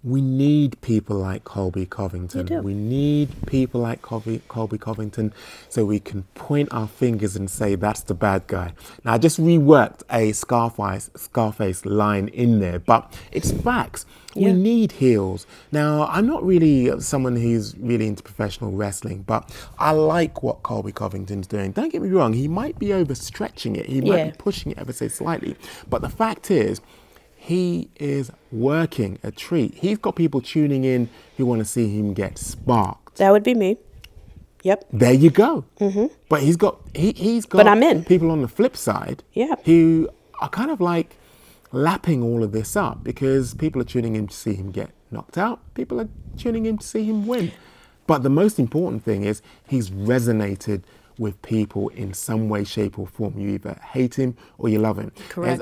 we need people like Colby Covington. We need people like Colby Covington so we can point our fingers and say that's the bad guy. Now, I just reworked a Scarface line in there, but it's facts. We need heels. Now, I'm not really someone who's really into professional wrestling, but I like what Colby Covington's doing. Don't get me wrong, he might be overstretching it. He might be pushing it ever so slightly. But the fact is, he is working a treat. He's got people tuning in who want to see him get sparked. That would be me. Yep. There you go. But he's got But I'm in. people on the flip side who are kind of like lapping all of this up because people are tuning in to see him get knocked out. People are tuning in to see him win. But the most important thing is he's resonated with people in some way, shape or form. You either hate him or you love him. Correct.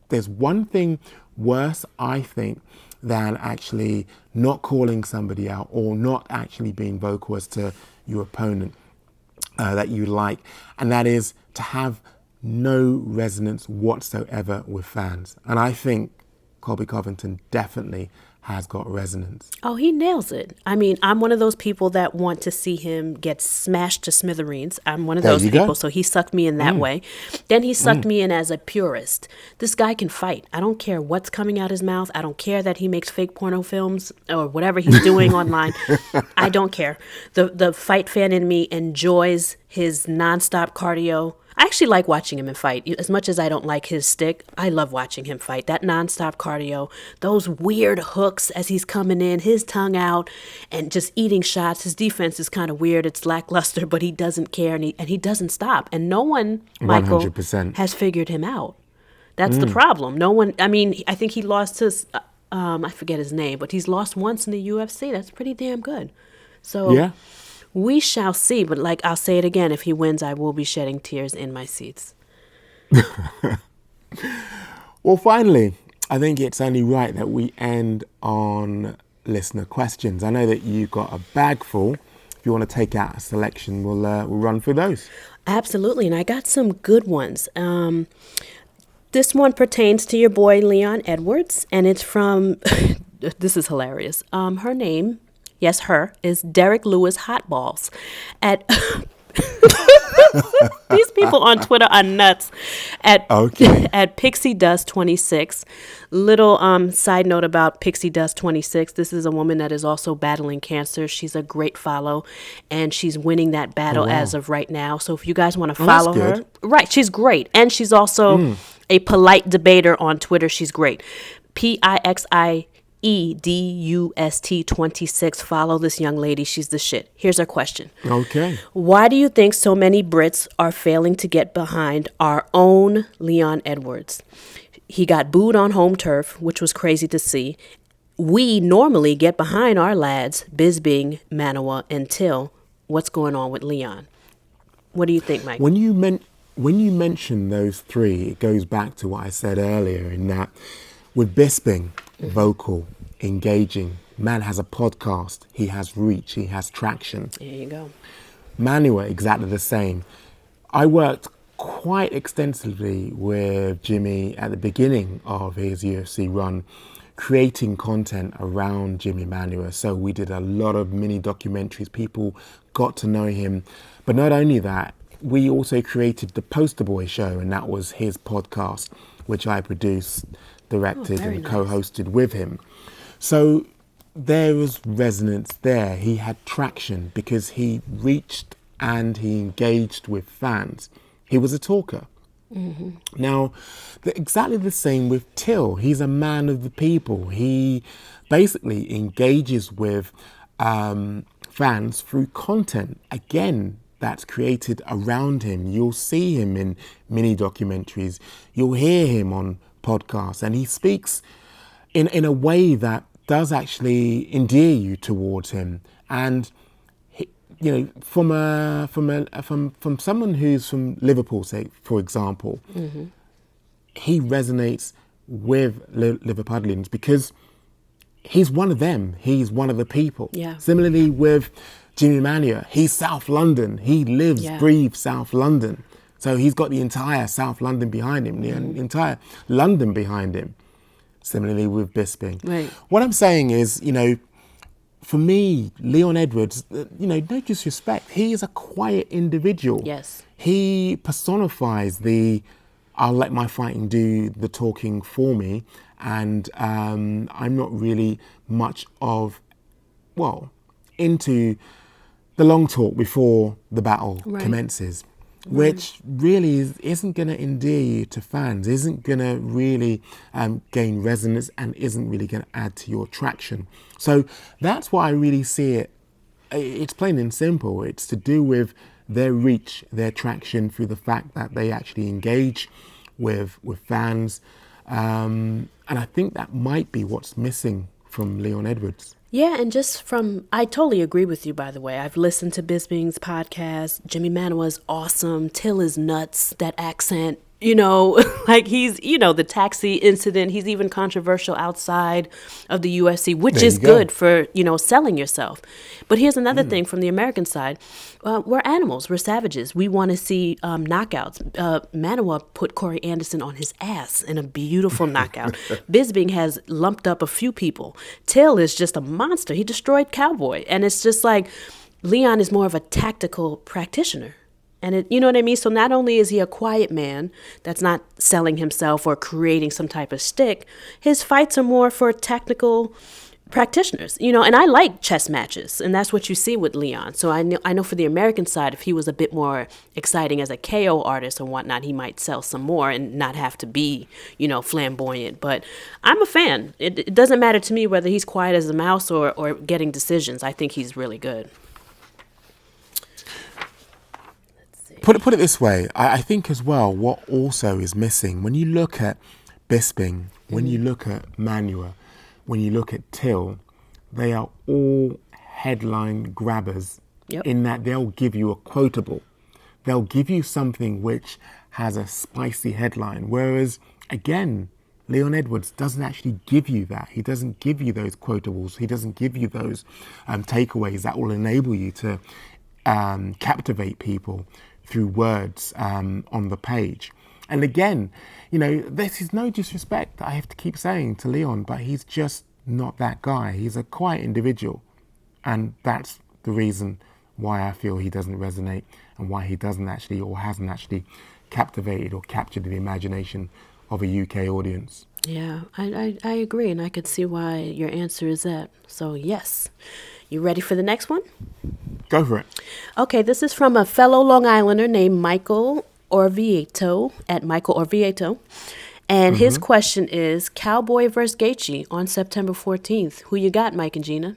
There's one thing worse, I think, than actually not calling somebody out or not actually being vocal as to your opponent that you like, and that is to have no resonance whatsoever with fans. And I think Colby Covington definitely has got resonance. Oh, he nails it. I mean, I'm one of those people that want to see him get smashed to smithereens. I'm one of those people, so he sucked me in that way. Then he sucked me in as a purist. This guy can fight. I don't care what's coming out his mouth. I don't care that he makes fake porno films or whatever he's doing online. I don't care. The fight fan in me enjoys his nonstop cardio. I actually like watching him fight. As much as I don't like his stick, I love watching him fight. That nonstop cardio, those weird hooks as he's coming in, his tongue out, and just eating shots. His defense is kind of weird. It's lackluster, but he doesn't care, and he doesn't stop. And no one, Michael, 100%. has figured him out. That's the problem. No one, I mean, I think he lost to, I forget his name, but he's lost once in the UFC. That's pretty damn good. So We shall see. But like I'll say it again, if he wins, I will be shedding tears in my seats. Well, finally, I think it's only right that we end on listener questions. I know that you got a bag full. If you want to take out a selection, we'll run through those. Absolutely. And I got some good ones. This one pertains to your boy, Leon Edwards, and it's from, this is hilarious. Her name, yes, her, is Derek Lewis Hotballs. These people on Twitter are nuts. At Pixie Dust 26. Little side note about Pixie Dust 26. This is a woman that is also battling cancer. She's a great follow, and she's winning that battle as of right now. So if you guys want to follow her, right? She's great, and she's also a polite debater on Twitter. She's great. PIXIEDUST 26. Follow this young lady. She's the shit. Here's her question. Okay. Why do you think so many Brits are failing to get behind our own Leon Edwards? He got booed on home turf, which was crazy to see. We normally get behind our lads, Bisping, Manawa, and Till. What's going on with Leon? What do you think, Mike? When you mention those three, it goes back to what I said earlier in that with Bisping, vocal, engaging, man has a podcast, he has reach, he has traction. There you go. Manua, exactly the same. I worked quite extensively with Jimmy at the beginning of his UFC run, creating content around Jimmy Manua. So we did a lot of mini documentaries. People got to know him. But not only that, we also created the Poster Boy Show, and that was his podcast, which I produced, directed, and co-hosted with him. So there was resonance there. He had traction because he reached and he engaged with fans. He was a talker. Mm-hmm. Now, exactly the same with Till. He's a man of the people. He basically engages with fans through content. Again, that's created around him. You'll see him in mini documentaries. You'll hear him on podcasts, and he speaks in a way that does actually endear you towards him. And you know, from someone who's from Liverpool, say for example, he resonates with Liverpudlians because he's one of them. He's one of the people. Yeah. Similarly with Jimmy Manua, he's South London. He lives, breathes South London. So he's got the entire South London behind him, the entire London behind him. Similarly with Bisping. Right. What I'm saying is, you know, for me, Leon Edwards, you know, no disrespect, he is a quiet individual. Yes. He personifies I'll let my fighting do the talking for me, and I'm not really much of, into the long talk before the battle commences, which really isn't going to endear you to fans, isn't going to really gain resonance, and isn't really going to add to your traction. So that's why I really see it. It's plain and simple. It's to do with their reach, their traction through the fact that they actually engage with fans. And I think that might be what's missing from Leon Edwards. Yeah, and I totally agree with you, by the way. I've listened to Bisping's podcast. Jimmy Manua's awesome. Till is nuts, that accent, you know, like he's, you know, the taxi incident. He's even controversial outside of the UFC, which is good for, you know, selling yourself. But here's another thing from the American side. We're animals. We're savages. We want to see knockouts. Manua put Corey Anderson on his ass in a beautiful knockout. Bisping has lumped up a few people. Till is just a monster. He destroyed Cowboy. And it's just like Leon is more of a tactical practitioner. And you know what I mean? So not only is he a quiet man that's not selling himself or creating some type of shtick, his fights are more for technical practitioners, you know, and I like chess matches, and that's what you see with Leon. So I know for the American side, if he was a bit more exciting as a KO artist and whatnot, he might sell some more and not have to be, you know, flamboyant. But I'm a fan. It doesn't matter to me whether he's quiet as a mouse or getting decisions. I think he's really good. Put it this way, I think as well, what also is missing, when you look at Bisping, when you look at Manua, when you look at Till, they are all headline grabbers Yep. in that they'll give you a quotable. They'll give you something which has a spicy headline. Whereas, again, Leon Edwards doesn't actually give you that. He doesn't give you those quotables. He doesn't give you those takeaways that will enable you to captivate people through words on the page. And again, you know, this is no disrespect, I have to keep saying, to Leon, but he's just not that guy. He's a quiet individual. And that's the reason why I feel he doesn't resonate and why he doesn't actually or hasn't actually captivated or captured the imagination of a UK audience. Yeah, I agree, and I could see why your answer is that. So, yes. You ready for the next one? Go for it. Okay, this is from a fellow Long Islander named Michael Orvieto, at Michael Orvieto. And his question is, Cowboy versus Gaethje on September 14th. Who you got, Mike and Gina?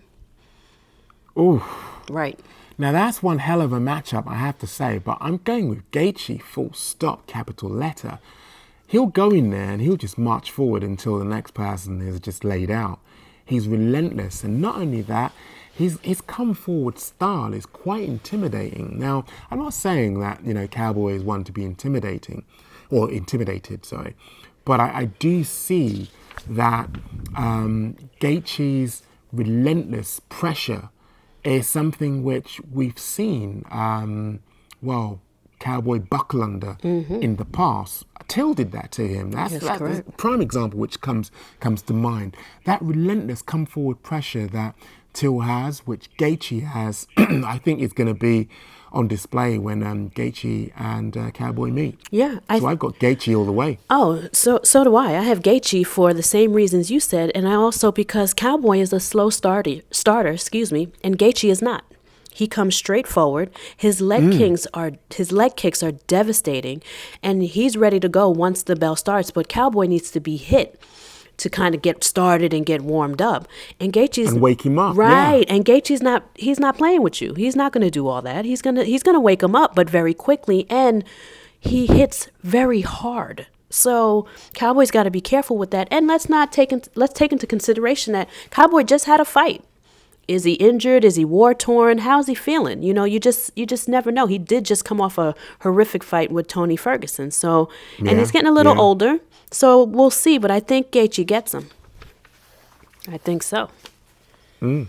Ooh. Right. Now, that's one hell of a matchup, I have to say, but I'm going with Gaethje, full stop, capital letter. He'll go in there and he'll just march forward until the next person is just laid out. He's relentless, and not only that, his come forward style is quite intimidating. Now, I'm not saying that, you know, Cowboy is one to be intimidated, but I do see that Gaethje's relentless pressure is something which we've seen, Cowboy buckle under in the past. Till did that to him. That's a prime example which comes to mind. That relentless come forward pressure that Till has, which Gaethje has, I think is going to be on display when Gaethje and Cowboy meet. Yeah. So I've got Gaethje all the way. Oh, so do I. I have Gaethje for the same reasons you said, and I also because Cowboy is a slow starter, and Gaethje is not. He comes straight forward. His leg kicks are devastating, and he's ready to go once the bell starts. But Cowboy needs to be hit to kind of get started and get warmed up. And Gaethje's and wake him up, right? yeah. And Gaethje's he's not playing with you. He's not going to do all that. He's gonna wake him up, but very quickly, and he hits very hard. So Cowboy's got to be careful with that. And let's take into consideration that Cowboy just had a fight. Is he injured? Is he war torn? How's he feeling? You know, you just never know. He did just come off a horrific fight with Tony Ferguson. So, and he's getting a little older. So we'll see. But I think Gaethje gets him. I think so. All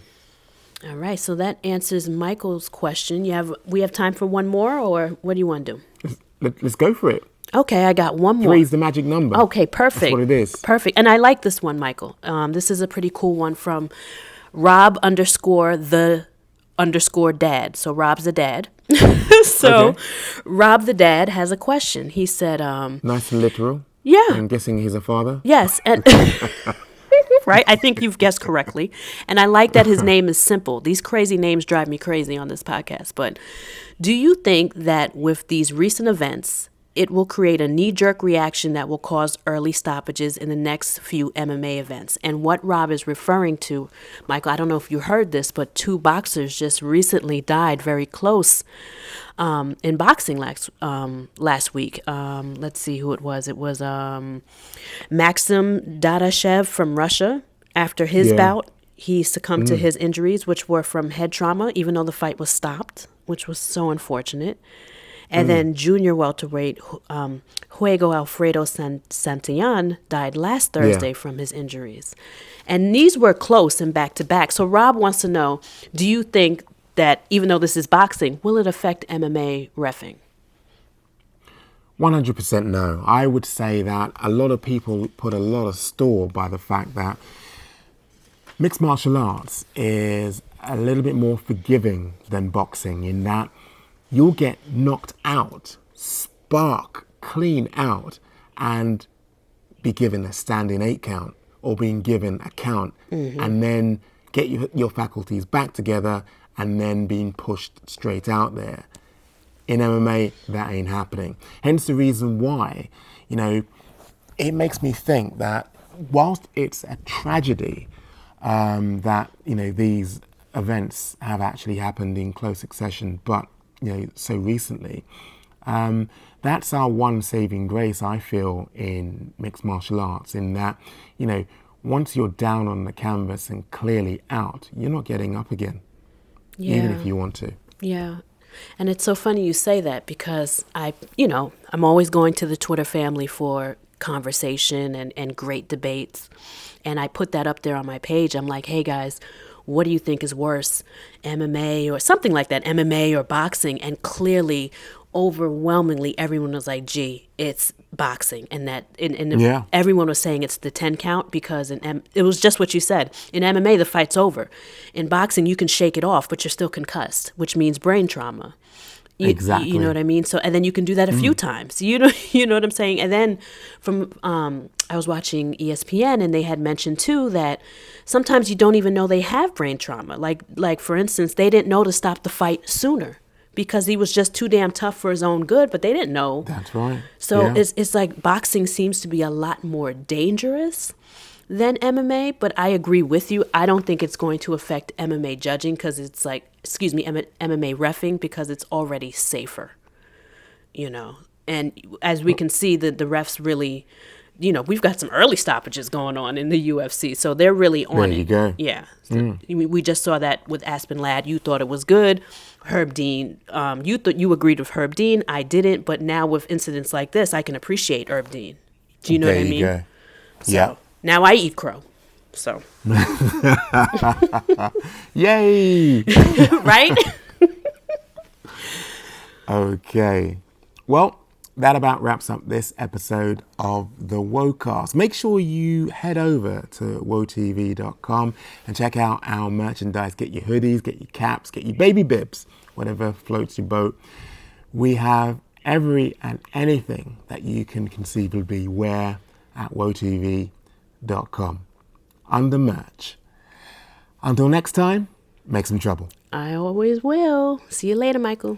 right. So that answers Michael's question. We have time for one more, or what do you want to do? Let's go for it. Okay, I got one more. 3 is the magic number. Okay, perfect. That's what it is. Perfect. And I like this one, Michael. This is a pretty cool one from Rob_the_dad. So Rob's the dad. So okay. Rob the dad has a question. He said, nice and literal. Yeah. I'm guessing he's a father. Yes. And right? I think you've guessed correctly. And I like that his name is simple. These crazy names drive me crazy on this podcast. But do you think that with these recent events, it will create a knee-jerk reaction that will cause early stoppages in the next few MMA events? And what Rob is referring to, Michael, I don't know if you heard this, but 2 boxers just recently died very close in boxing last week. Let's see who it was. It was Maxim Dadashev from Russia. After his bout, he succumbed to his injuries, which were from head trauma, even though the fight was stopped, which was so unfortunate. And then junior welterweight Juego Alfredo Santillan died last Thursday from his injuries. And these were close and back-to-back. So Rob wants to know, do you think that, even though this is boxing, will it affect MMA reffing? 100% no. I would say that a lot of people put a lot of store by the fact that mixed martial arts is a little bit more forgiving than boxing in that you'll get knocked out, spark clean out, and be given a standing 8 count or being given a count, and then get your faculties back together and then being pushed straight out there. In MMA, that ain't happening. Hence the reason why, you know, it makes me think that whilst it's a tragedy that, you know, these events have actually happened in close succession, but you know, so recently, that's our one saving grace, I feel, in mixed martial arts, in that, you know, once you're down on the canvas and clearly out, you're not getting up again, even if you want to. Yeah. And it's so funny you say that because I'm always going to the Twitter family for conversation and great debates. And I put that up there on my page. I'm like, hey guys, what do you think is worse, MMA or something like that, MMA or boxing? And clearly, overwhelmingly, everyone was like, gee, it's boxing. And everyone was saying it's the 10 count because it was just what you said. In MMA, the fight's over. In boxing, you can shake it off, but you're still concussed, which means brain trauma. Exactly. You know what I mean? So, and then you can do that a few times. You know what I'm saying? And then I was watching ESPN and they had mentioned too that sometimes you don't even know they have brain trauma. Like for instance, they didn't know to stop the fight sooner because he was just too damn tough for his own good, but they didn't know. That's right. So it's like boxing seems to be a lot more dangerous than MMA, but I agree with you. I don't think it's going to affect MMA judging because it's like, MMA reffing because it's already safer, And as we can see, the refs really, we've got some early stoppages going on in the UFC, so they're really on it. There you go. Yeah. We just saw that with Aspen Ladd. You thought it was good. Herb Dean, you agreed with Herb Dean. I didn't, but now with incidents like this, I can appreciate Herb Dean. Do you know what I mean? There you go. So, now I eat crow. So. Yay! Right? Okay. Well, that about wraps up this episode of the WHOACAST. Make sure you head over to WHOATV.com and check out our merchandise. Get your hoodies, get your caps, get your baby bibs, whatever floats your boat. We have every and anything that you can conceivably wear at WHOATV.com under merch. Until next time, make some trouble. I always will. See you later, Michael.